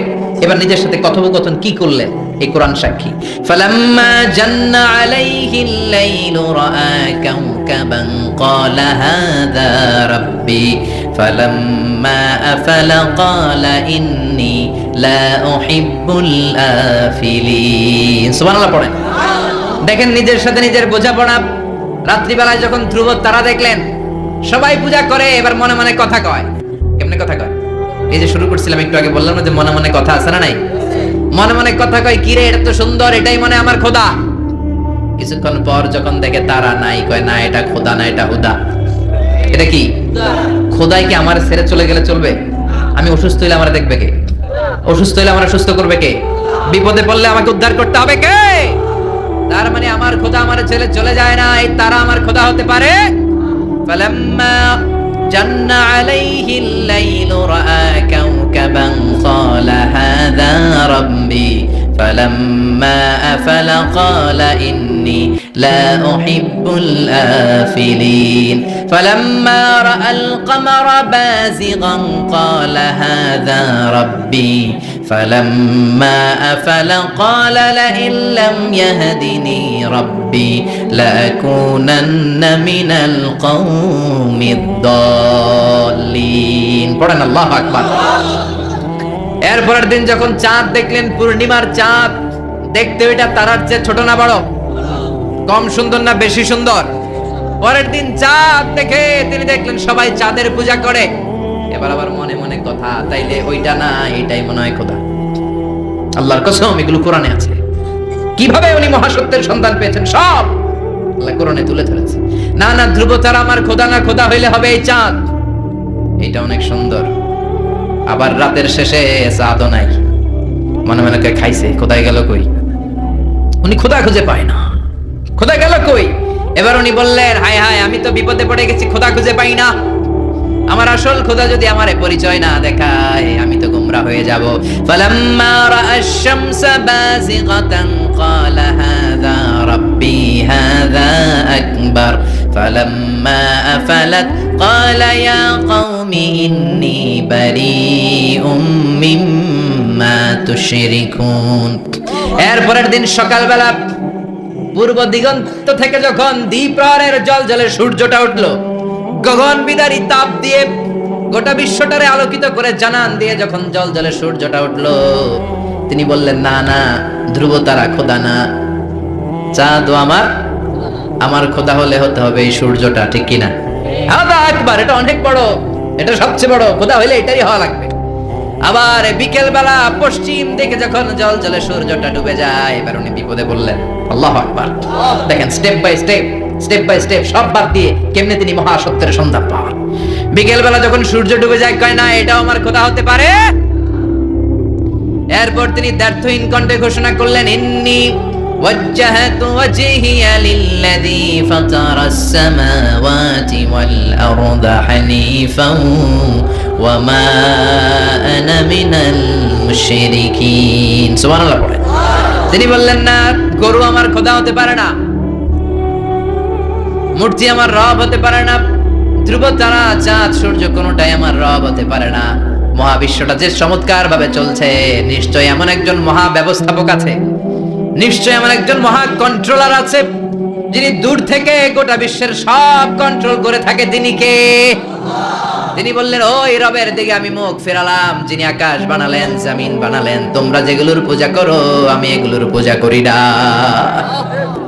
এবার নিজের সাথে কথোপকথন কি করলেন এই কোরআন সাক্ষী। ফালাম্মা জান্না আলাইহিল লাইলু রাআ কাওকাবান ক্বালা হাযা রাব্বি ফালাম্মা আফালা ক্বালা ইন্নী লা উহিব্বুল আফিলিন। সুবহানাল্লাহ পড়েন। দেখেন নিজের সাথে নিজের বোঝাপড়া। রাত্রিবেলায় যখন ধ্রুব তারা দেখলেন সবাই পূজা করে, এবার মনে মনে কথা কয়। কেমনে কথা কয়? এই যে শুরু করছিলাম একটু আগে, বললাম না যে মনে মনে কথা আছে না নাই? মনে মনে কথা কয়, কি রে এটা তো সুন্দর, এটাই মনে আমার খোদা। কিছুক্ষণ পর যখন দেখে তারা নাই, কয় না এটা খোদা না, এটা হুদা। এটা কি খোদাই? কি আমার ছেড়ে চলে গেলে চলবে? আমি অসুস্থ হইলে আমার দেখবে কে? অসুস্থ হইলে আমার সুস্থ করবে কে? বিপদে পড়লে আমাকে উদ্ধার করতে হবে কে? তার মানে আমার খোদা আমার ছেলে চলে যায় না, এই তারা আমার খোদা হতে পারে? ফালাম্মা জান্না আলাইহিল লাইলু রাআ কাওকাবান ক্বালা হাযা রাব্বি ফালাম্মা আফালা ক্বালা ইন্নী লা উহিব্বুল আফিলিন ফালাম্মা রাআল কমারা বাযিগান ক্বালা হাযা রাব্বি ফালাম্মা আফালা ক্বালা লাইন লাম ইয়াহদিনি রাব্বি লাকুনান্না মিনাল কওমিদ দাল্লিন। পড়েন আল্লাহু আকবার। এরপরের দিন যখন চাঁদ দেখলেন, পূর্ণিমার চাঁদ, দেখতে ওইটা তারার চেয়ে ছোট না বড়? কম সুন্দর না বেশি সুন্দর? পরের দিন চাঁদ দেখে তিনি দেখলেন সবাই চাঁদের পূজা করে। এবার আবার মনে মনে কথা, তাইলে ওইটা না এটাই মনে হয় খোদা। আল্লাহর কসম এগুলো কোরআনে আছে। কিভাবে উনি মহাসত্যের সন্ধান পেয়েছেন সব আল্লাহ কোরআনে তুলে ধরেছে। না না, ধ্রুব তারা আমার খোদা না, খোদা হইলে হবে এই চাঁদ। এটা অনেক সুন্দর। আবার রাতের শেষে চাঁদও নাই, মনে মনে খাইছে খোদাই গেল কই? উনি খোদা খুঁজে পায় না, খোদা গেল কই? এবার উনি বললেন, হায় হায়, আমি তো বিপদে পড়ে গেছি, খোদা খুঁজে পাই না। আমার আসল খোদা যদি আমারে পরিচয় না দেখায়, আমি তো গোমরাহ হয়ে যাব। ফালাম্মা রাআশ শামসা বাযিগাতান ক্বালা হাযা রাব্বি হাযা আকবার ফালাম্মা আফালাত ক্বালা ইয়া কওমি ইন্নী বারীউম মিম্মা তুশরিকুন। এরপরের দিন সকালবেলা পূর্ব দিগন্ত থেকে যখন দ্বিপ্রহরের জলজলে সূর্যটা উঠলো, গগন বিদারী তাপ দিয়ে গোটা বিশ্বটারে আলোকিত করে জানান দিয়ে যখন জলজলে সূর্যটা উঠলো, তিনি বললেন, না না, ধ্রুব তারা খোদা না, চাঁদও আমার খোদা হলে হতে হবে এই সূর্যটা, ঠিক কিনা? হাযা আকবার, এটা অনেক বড়, এটা সবচেয়ে বড়, খোদা হইলে এটাই হওয়া লাগবে। আবার বিকেল বেলা পশ্চিম দিকে যখন জলজলে সূর্যটা ডুবে যায়, এবার উনি বিপদে বললেন। আল্লাহু আকবার। দেখেন স্টেপ বাই স্টেপ সব বাদ দিয়ে কেমনে তিনি মহাসত্যের সন্ধান পান। বিকেল বেলা যখন সূর্য ডুবে যায়, কয় না এটাও আমার খোদা হতে পারে। এরপর তিনি দ্ব্যর্থহীন কণ্ঠে ঘোষণা করলেন, ইন্নী ওয়াজ্জাহতু ওয়াজহিয়া লিল্লাযী ফাতারাস সামাওয়াতি ওয়াল আরদা হানিফান ওয়া মা আনা মিনাল মুশরিকিন। সুবহানাল্লাহ পড়ে। তিনি বললেন, না, গরু আমার খোদা হতে পারে না, মূর্তি আমার রব হতে পারে না, ধ্রুব তারা চাঁদ সূর্য কোনটাই আমার রব হতে পারে না। মহাবিশ্বটা যে চমৎকার ভাবে চলছে, নিশ্চয়ই এমন একজন মহা ব্যবস্থাপক আছে, নিশ্চয়ই এমন একজন মহা কন্ট্রোলার আছে, যিনি দূর থেকে গোটা বিশ্বের সব কন্ট্রোল করে থাকে। তিনি কে? তিনি বললেন, ওই রবের দিকে আমি মুখ ফেরালাম, যিনি আকাশ বানালেন, জমিন বানালেন। তোমরা যেগুলোর পূজা করো আমি এগুলোর পূজা করি না।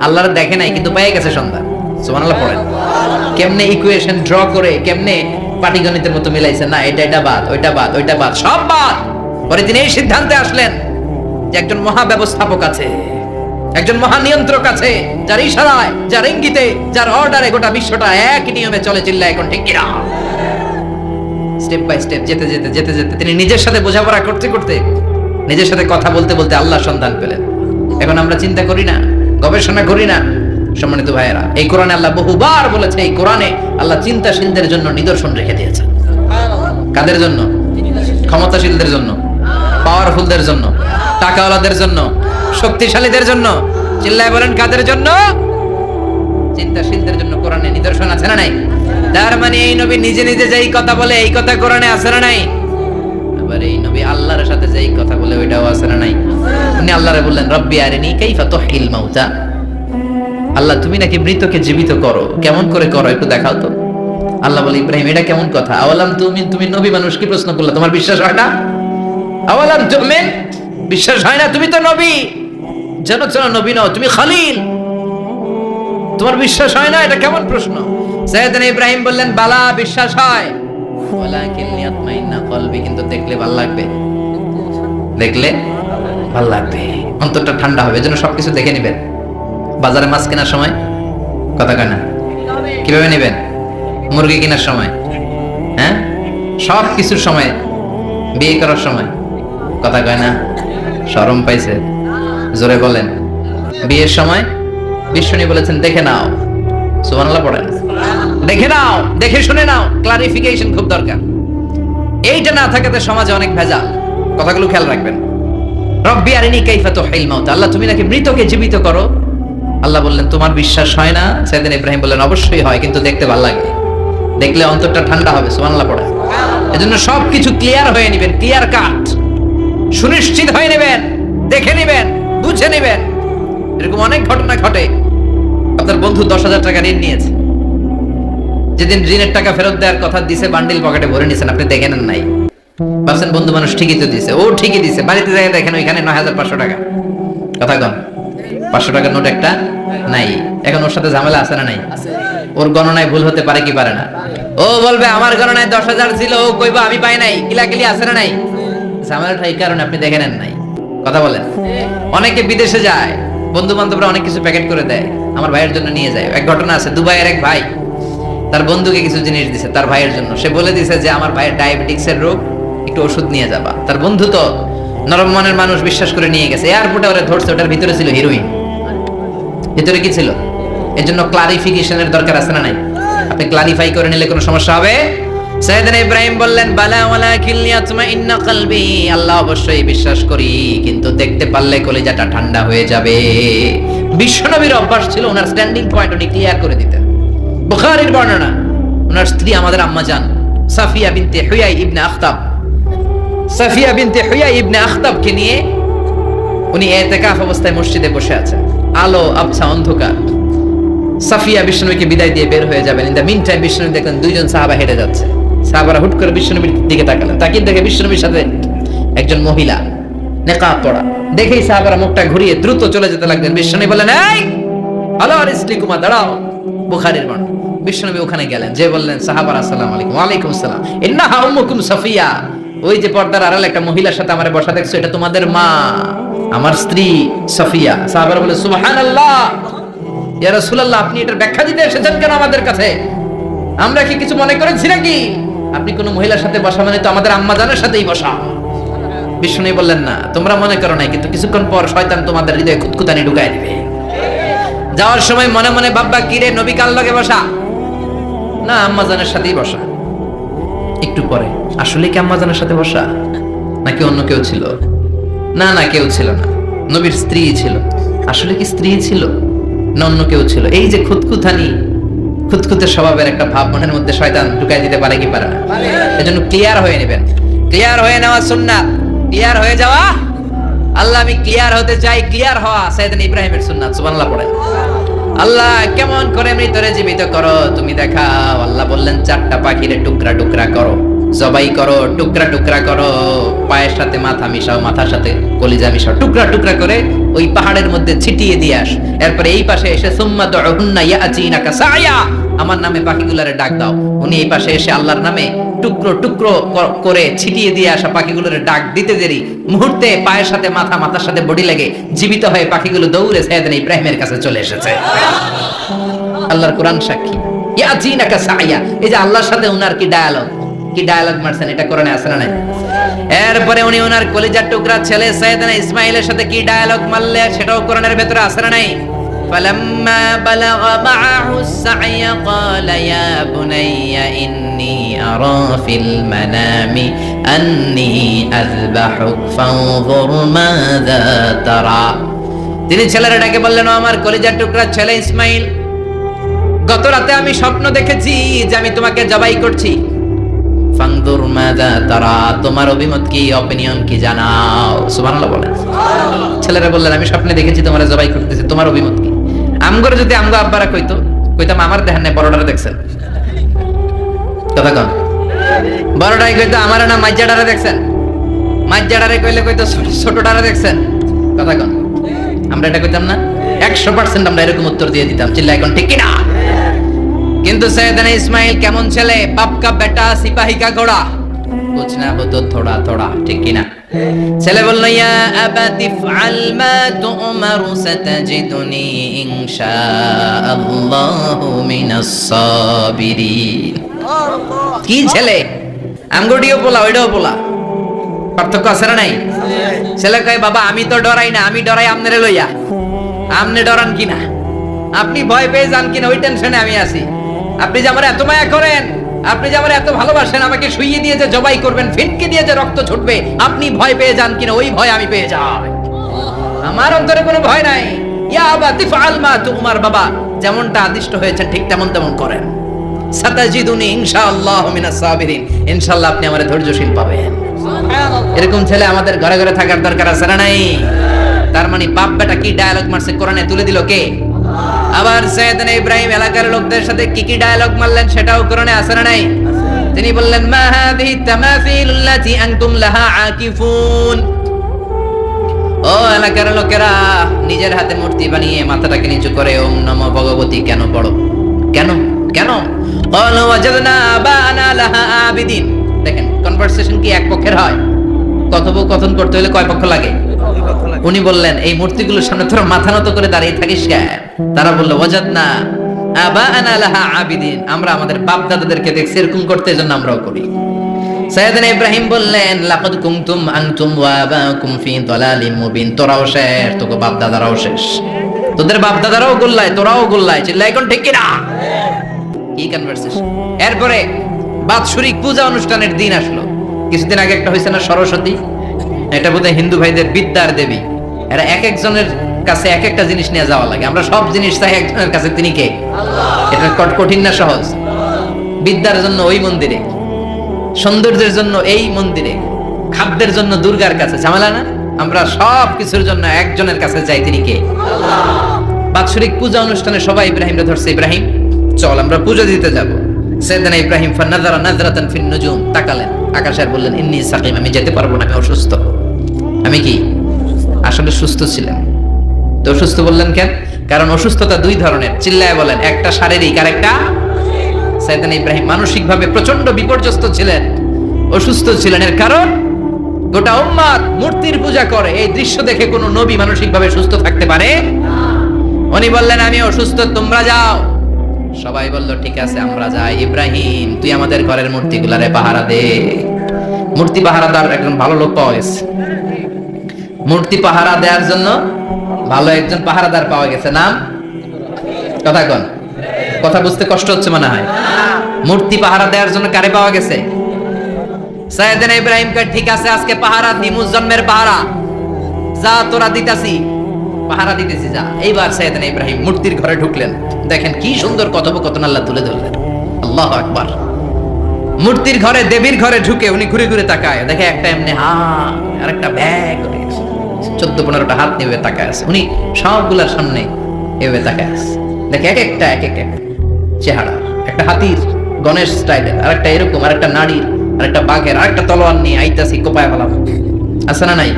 আল্লাহর দেখে নাই কিন্তু পেয়ে গেছে সন্ধান। সুবহানাল্লাহ পড়েন। কেমনে ইকুয়েশন ড্র করে, কেমনে পাটিগণিতের মতো মিলাইছেন, না এটা বাদ, ওইটা বাদ, ওইটা বাদ, সব বাদ। পরে তিনি এই সিদ্ধান্তে আসলেন যে একজন মহা ব্যবস্থাপক আছে, একজন মহা নিয়ন্ত্রক আছে, যার ইশারায়, যার ইঙ্গিতে, যার অর্ডারে গোটা বিশ্বটা এক নিয়মে চলে। চিল্লায় এখন ঠিক কিনা? স্টেপ বাই স্টেপ যেতে যেতে যেতে যেতে তিনি নিজের সাথে বোঝাপড়া করতে করতে, নিজের সাথে কথা বলতে বলতে আল্লাহর সন্ধান পেলেন। এখন আমরা চিন্তা করি না, গবেষণা করি না। সম্মানিত ভাইয়েরা, এই কোরআনে আল্লাহ বহুবার বলেছে, এই কোরআনে আল্লাহ চিন্তাশীলদের জন্য নিদর্শন রেখে দিয়েছেন। কাদের জন্য? ক্ষমতাশীলদের জন্য, পাওয়ারফুলদের জন্য, টাকাওয়ালাদের জন্য, শক্তিশালীদের জন্য। চিল্লায় বলেন কাদের জন্য? চিন্তাশীলদের জন্য। কোরআনে নিদর্শন আছে না নাই? তার মানে এই নবী নিজে নিজে যেই কথা বলে এই কথা কোরআনে আছে না নাই? আবার এই নবী আল্লাহর সাথে যেই কথা বলে ওইটাও আছে না নাই? উনি আল্লাহরে বললেন রব্বি আরিনি কাইফা তুহিল মাউতা, আল্লাহ তুমি নাকি মৃতকে জীবিত করো, কেমন করে করো একটু দেখাও তো। আল্লাহ বলে ইব্রাহিম এটা কেমন কথা? আওয়ালাম তুমিন, তুমি নবী মানুষ কি প্রশ্ন করলে, তোমার বিশ্বাস হয় না? আওয়ালাম তুমিন, বিশ্বাস হয় না? তুমি তো নবী, জানো নবী নও, তুমি খলিল, তোমার বিশ্বাস হয় না? এটা কেমন প্রশ্ন? সাইয়েদনা ইব্রাহিম বললেন বালা, বিশ্বাস হয়, ওয়ালাকিন ইয়াতমাইন্না কলবি, কিন্তু দেখলে ভালো লাগবে, দেখলে ভালো লাগবে, অন্তরটা ঠান্ডা হবে। এজন্য সবকিছু দেখে নেবেন। বাজারে মাছ কেনার সময় কথা কয় না, কিভাবে নেবেন? মুরগি কেনার সময়, হ্যাঁ, সব কিছুর সময়, বিয়ে করার সময় কথা কয় না, শরম পাইছে, জোরে বলেন। বিয়ের সময় বিষ্ণু বলেছেন দেখে নাও, সুবহানাল্লাহ পড়েন, দেখে নাও, দেখে শুনে নাও, ক্লারিফিকেশন খুব দরকার। এইটা না থাকাতে সমাজে অনেক ভেজাল। কথাগুলো খেয়াল রাখবেন। রব্বি আরিনি কাইফা তুহিল মাউত, আল্লাহ তুমি নাকি মৃতকে জীবিত করো। আল্লাহ বললেন তোমার বিশ্বাস হয় না? সাইয়েদনা ইব্রাহিম বললেন অবশ্যই হয়, কিন্তু দেখতে ভালো লাগে, দেখলে অন্তরটা ঠান্ডা হবে। সুবহানাল্লাহ পড়েন। এজন্য সবকিছু ক্লিয়ার হয়ে নেবেন, ক্লিয়ার কাট, সুনিশ্চিত হয়ে নেবেন, দেখে নেবেন, বুঝে নেবেন। এরকম অনেক ঘটনা ঘটে। আপনার বন্ধু 10,000 টাকা ঋণ নিয়েছে, যেদিন ঋণের টাকা ফেরত দেওয়ার কথা দিছে বান্ডিল পকেটে ভরে নিয়েছেন, আপনি দেখে নেন নাই। ভাবছেন বন্ধু মানুষ ঠিকই তো দিছে, ও ঠিকই দিছে, বাড়িতে যাই দেখেন ওইখানে 9,500 টাকা। কথা কন, 500 টাকার নোট একটা নাই। এখন ওর সাথে ঝামেলা আছে না নাই? ওর গণনায় ভুল হতে পারে কি পারে না? ও বলবে আমার গণনায় 10,000 ছিল, ও কইবা আমি পাই নাই, কিলাকিলি আছে না নাই? ঝামেলাটা এই কারণে আপনি দেখে নেন নাই। কথা বলেন। অনেকে বিদেশে যায়, বন্ধু বান্ধবরা অনেক কিছু প্যাকেট করে দেয়, আমার ভাইয়ের জন্য নিয়ে যায়। এক ঘটনা আছে, দুবাইয়ের এক ভাই তার বন্ধুকে কিছু জিনিস দিছে তার ভাইয়ের জন্য। সে বলে দিছে যে আমার ভাইয়ের ডায়াবেটিক্সের রোগ, একটু ওষুধ নিয়ে যাবা। তার বন্ধু তো নরম মনের মানুষ, বিশ্বাস করে নিয়ে গেছে। এয়ারপোর্টে ওরা ধরছে, ওটার ভিতরে ছিল হিরোইন। ভিতরে কি ছিল? এর জন্য ক্লারিফিকেশনের দরকার আছে না নাই? আপনি ক্লারিফাই করে নিলে কোনো সমস্যা হবে? সাইয়েদনা ইব্রাহিম বললেন বালা ওয়ালাকিন লিয়াতমাইন্না কলবি, আল্লাহ অবশ্যই বিশ্বাস করি, কিন্তু দেখতে পারলে কলিজাটা ঠান্ডা হয়ে যাবে। বিশ্বনবীর অভ্যাস ছিল ওনার স্ট্যান্ডিং পয়েন্ট উনি ক্লিয়ার করে দিতেন। বুখারীর বর্ণনা, ওনার স্ত্রী আমাদের আম্মা জান সাফিয়া বিনতে হুয়াই ইবনে আখতাব, সাফিয়া বিনতে হুয়াই ইবনে আখতাবকে নিয়ে উনি ইতিকাফ অবস্থায় মসজিদে বসে আছেন। আলো আবছা অন্ধকার। সাফিয়া বিষ্ণুকে বিদায় দিয়ে বের হয়ে যাবেন। In the meantime Vishnu দেখলেন দুইজন সাহাবা হেঁটে যাচ্ছে। সাহাবারা হুট করে বিষ্ণুবীর দিকে তাকালেন, তাকিয়ে দেখে বিষ্ণুবীর সাথে একজন মহিলা নেকাব পরা। দেখেই সাহাবারা মুখটা ঘুরিয়ে দ্রুত চলে যেতে লাগলেন। বিষ্ণু বললেন এই আলা রিসলিকুমা, দাঁড়াও। বুখারীর বর্ণনা। বিষ্ণুবী ওখানে গেলেন, যে বললেন সাহাবারা আসসালামু আলাইকুম। ওয়ালাইকুম আসসালাম। ইন্নাহা উম্মুকুম সাফিয়া, ওই যে পর্দার আড়ালে একটা মহিলার সাথে আমারে বসা দেখছো, এটা তোমাদের মা, আমার স্ত্রী সাফিয়া। সাহাবারা বলে সুবহানাল্লাহ, ইয়া রাসূলুল্লাহ, আপনি এটার ব্যাখ্যা দিতে এসেছেন কেন আমাদের কাছে? আমরা কি কিছু মনে করেছি নাকি? আপনি কোন মহিলার সাথে বসা মানে তো আমাদের আম্মা জানের সাথেই বসা। বিষ্ণু বললেন না, তোমরা মনে করো নাই, কিন্তু কিছুক্ষণ পর শয়তান তোমাদের হৃদয়ে খুঁতখুঁতানি ঢুকায় দিবে। যাওয়ার সময় মনে মনে ভাববা কি রে, নবী কার লগে বসা? না, আম্মা জানের সাথেই বসা। একটু পরে আসলে কি আম্মা জানের সাথে বসা, নাকি অন্য কেউ ছিল? না না, কেউ ছিল না, নবীর স্ত্রী ছিল। আসলে কি স্ত্রী ছিল না অন্য কেউ ছিল? এই যে খুঁতখুঁতানি, খুঁতখুঁতে স্বভাবের একটা ভাব মনের মধ্যে শয়তান ঢুকাই দিতে পারে কি পারে না? এজন্য ক্লিয়ার হয়ে নেবেন। ক্লিয়ার হয়ে নেওয়া সুন্নাত, ক্লিয়ার হয়ে যাওয়া। আল্লাহ আমি ক্লিয়ার হতে চাই, ক্লিয়ার হওয়া সাইয়েদনা ইব্রাহিমের সুন্নাত। সুবহানাল্লাহ পড়েন। আল্লাহ কেমন করে মৃতরে জীবিত করো তুমি দেখাও। আল্লাহ বললেন 4টা পাখিরে টুকরা টুকরা করো, জবাই করো, টুকরা টুকরা করো, পায়ের সাথে মাথা মিশাও, মাথার সাথে কলিজা মিশাও, টুকরা টুকরা করে ওই পাহাড়ের মধ্যে ছিটিয়ে দিয়ে আস। এরপরে এই পাশে এসে সুম্মা দুহুন্না ইয়াতিনাকা সায়া, আমার নামে পাখিগুলোরে ডাক দাও। উনি এই পাশে এসে আল্লাহর নামে টুকরো টুকরো করে ছিটিয়ে দিয়ে আসা পাখিগুলোরে ডাক দিতে দেরি মুহূর্তে পায়ের সাথে মাথা, মাথার সাথে বডি লেগে জীবিত হয়ে পাখিগুলো দৌড়ে সাইয়েদনা ইব্রাহিমের কাছে চলে এসেছে। আল্লাহর কোরআন সাক্ষী। ইয়াতিনাকা সায়া, এই যে আল্লাহর সাথে উনার কি ডায়ালগ মারছেন, এটা কোরআনে আছে না নাই? এরপরে উনি ওনার কলিজার টুকরা ছেলে সাইয়েদনা ইসমাইলের সাথে কি ডায়ালগ মারলে, সেটাও কোরআনের ভেতরে আছে না নাই? فلما بلغ معه السعي قال يا بني إني أرى في المنام أني أذبحك فانظر ماذا ترى তিনি ছেলেটাকে বললেন, আমার কলিজার টুকরা ছেলে ইসমাইল, গত রাতে আমি স্বপ্ন দেখেছি যে আমি তোমাকে জবাই করছি। ফানদুর মাযা তারা, তোমার অভিমত কি, অপিনিয়ন কি জানাও। সুবহানাল্লাহ বলেন। ছেলেরা বললেন, আমি স্বপ্নে দেখেছি তোমারে জবাই করতেছি, তোমার অভিমত কি? আমগরে যদি আমগো আব্বারা কইতাম আমার দেখেন না, বড়টারে দেখছেন। কথা কন। বড়টাই কইতো আমার না মাইজাডারে দেখছেন, মাইজাডারে কইতো ছোটটারে দেখছেন। কথা কন। আমরা এটা কইতাম না? 100% আমরা এরকম উত্তর দিয়ে দিতাম। চিল্লা এখন ঠিক কি না? কিন্তু সৈয়দনা ইসমাইল কেমন ছেলে, বাপ কা বেটা সিপাহী কা ঘোড়া, কুছ না হো তো থোড়া থোড়া, ঠিক কি না? ছেলে বলল, ইয়া আবাতি ফাল মা তুমারু সাতাজিদুনি ইনশাআল্লাহু মিনাস সাবিরিন। কি ছেলে, আঙ্গুটিও পোলা ওইটাও পোলা, পার্থক্য আছে না নাই? ছেলে কয়, বাবা আমি তো ডরাই না, আমি ডরাই আমনেরে লইয়া। আমনে ডরান কিনা, আপনি ভয় পেয়ে যান কিনা ওই টেনশনে আমি আছি। আপনি যে আমার এত মায়া করেন, আপনি যে আমার এত ভালোবাসেন, আমাকে শুইয়ে দিয়ে যে জবাই করবেন, ফিটকে দিয়ে যে রক্ত ছুটবে, আপনি ভয় পেয়ে যান কিনা ওই ভয় আমি পেয়ে যাই। আমার অন্তরে কোনো ভয় নাই। ইয়া আবাতি ফাআল মা তুমার, বাবা যেমনটা আদিষ্ট হয়েছে ঠিক তেমন করেন। সাতাজিদুনি ইনশাআল্লাহু মিনাস সাবিরিন, ইনশাআল্লাহ আপনি আমারে ধৈর্যশীল পাবেন। এরকম ছেলে আমাদের ঘরে ঘরে থাকার দরকার আছে না নাই? তার মানে বাপ বেটা কি ডায়ালগ মারছে কোরআনে তুলে দিল কে? আবার সাইয়েদনা ইব্রাহিম এলাকার লোকদের সাথে কি ডায়ালগ মারলেন সেটাও কোরআনে আছে না নাই? তিনি বললেন, মা হাযিহি তামাসিলুল্লাতি আনতুম লাহা আকিফুন। ও এলাকার লোকেরা, নিজের হাতে মূর্তি বানিয়ে মাথাটাকে নিচু করে ওম নমো ভগবতী কেন পড়ো? কেন কেন? ক্বালু ওয়াজাদনা আবানা লাহা আবিদিন। দেখেন কনভারসেশন কি এক পক্ষের হয়? কথোপকথন করতে হলে কয় পক্ষ লাগে? উনি বললেন, এই মূর্তিগুলোর সামনে তোরা মাথা নত করে দাঁড়িয়ে থাকিস কেন? তারা বলল, ওয়াজাদনা আবানা লাহা আবিদিন, আমরা আমাদের বাপ দাদাদেরকে দেখছি এরকম করতে, এজন্য আমরাও করি। সাইয়েদনা ইব্রাহিম বললেন, লাকাদ কুনতুম আনতুম ওয়া আবাকুম ফি দালালিম মুবিন। তোরাও শেষ, তোকে বাপ দাদারাও শেষ, তোদের বাপ দাদারাও গোল্লায়, তোরাও গোল্লায়। চিল্লা এখন ঠিক কি না? কি কনভারসেশন। এরপরে বাৎসরিক পূজা অনুষ্ঠানের দিন আসলো। কিছুদিন আগে একটা হয়েছে না সরস্বতী, এটা বোধহয় হিন্দু ভাইদের বিদ্যার দেবী। এরা এক একজনের কাছে এক একটা জিনিস নিয়ে যাওয়া লাগে। আমরা সব জিনিস চাই একজনের কাছে, তিনি কে? এটা কঠিন না সহজ? বিদ্যার জন্য ওই মন্দিরে, সৌন্দর্যের জন্য এই মন্দিরে, খাদ্যের জন্য দুর্গার কাছে, ঝামেলা না? আমরা সব কিছুর জন্য একজনের কাছে যাই, তিনি কে? বাৎসরিক পূজা অনুষ্ঠানে সবাই ইব্রাহিমরে ধরছে, ইব্রাহিম চল আমরা পূজা দিতে যাব। সাইয়েদনা ইব্রাহিম ফানাযারা নাযরাতান ফিন নুজুম, তাকালেন আকাশে আর বললেন, ইন্নী সাকিম, আমি যেতে পারবো না, আমি অসুস্থ। আমি কি আসলে সুস্থ ছিলেন? তো অসুস্থ বললেন কেন? কারণ অসুস্থতা দুই ধরনের। চিল্লায় বলেন, একটা শারীরিক আর একটা। সাইয়েদনা ইব্রাহিম মানসিকভাবে প্রচন্ড বিপর্যস্ত ছিলেন, অসুস্থ ছিলেন। এর কারণ গোটা উম্মত মূর্তির পূজা করে, এই দৃশ্য দেখে কোনো নবী মানসিকভাবে সুস্থ থাকতে পারে না। উনি বললেন, আমি অসুস্থ, তোমরা যাও। সবাই বলল, ঠিক আছে আমরা যাই। ইব্রাহিম তুই আমাদের ঘরের মূর্তিগুলারে পাহারা দে। মূর্তি পাহারাদার একজন ভালো লোক পাওয়া গেছে, মূর্তি পাহারা দেওয়ার জন্য ভালো একজন পাহারাদার পাওয়া গেছে। নাম? কথা কন, কথা বুঝতে কষ্ট হচ্ছে মনে হয়। মূর্তি পাহারা দেওয়ার জন্য কারে পাওয়া গেছে? সাইয়েদনা ইব্রাহিম কে, ঠিক আছে আজকে পাহারা দি, মুজাম্মের পাহারা, যা তোরা দিতাছি, পাহারা দিতেছি যা। এইবার সাইয়েদনা ইব্রাহিম মূর্তির ঘরে ঢুকলেন। দেখেন কি সুন্দর কথোপকথন আল্লাহ তুলে ধরলেন। আল্লাহু আকবার। মূর্তির ঘরে, দেবীর ঘরে ঢুকে উনি ঘুরে ঘুরে তাকায়, দেখে একটা এমনি হাত আর একটা ব্যাগ, 14-15টা হাত নিয়ে তাকায় আছে। উনি সবগুলার সামনে এভাবে তাকায় আছে, দেখে এক একটা চেহারা, একটা হাতির গণেশ স্টাইলের, আর একটা এরকম, আর একটা নারীর, আর একটা বাঘের, আর একটা তলোয়ার নিয়ে আইতাছি কোপায় ফেলাম। আছে না নাই?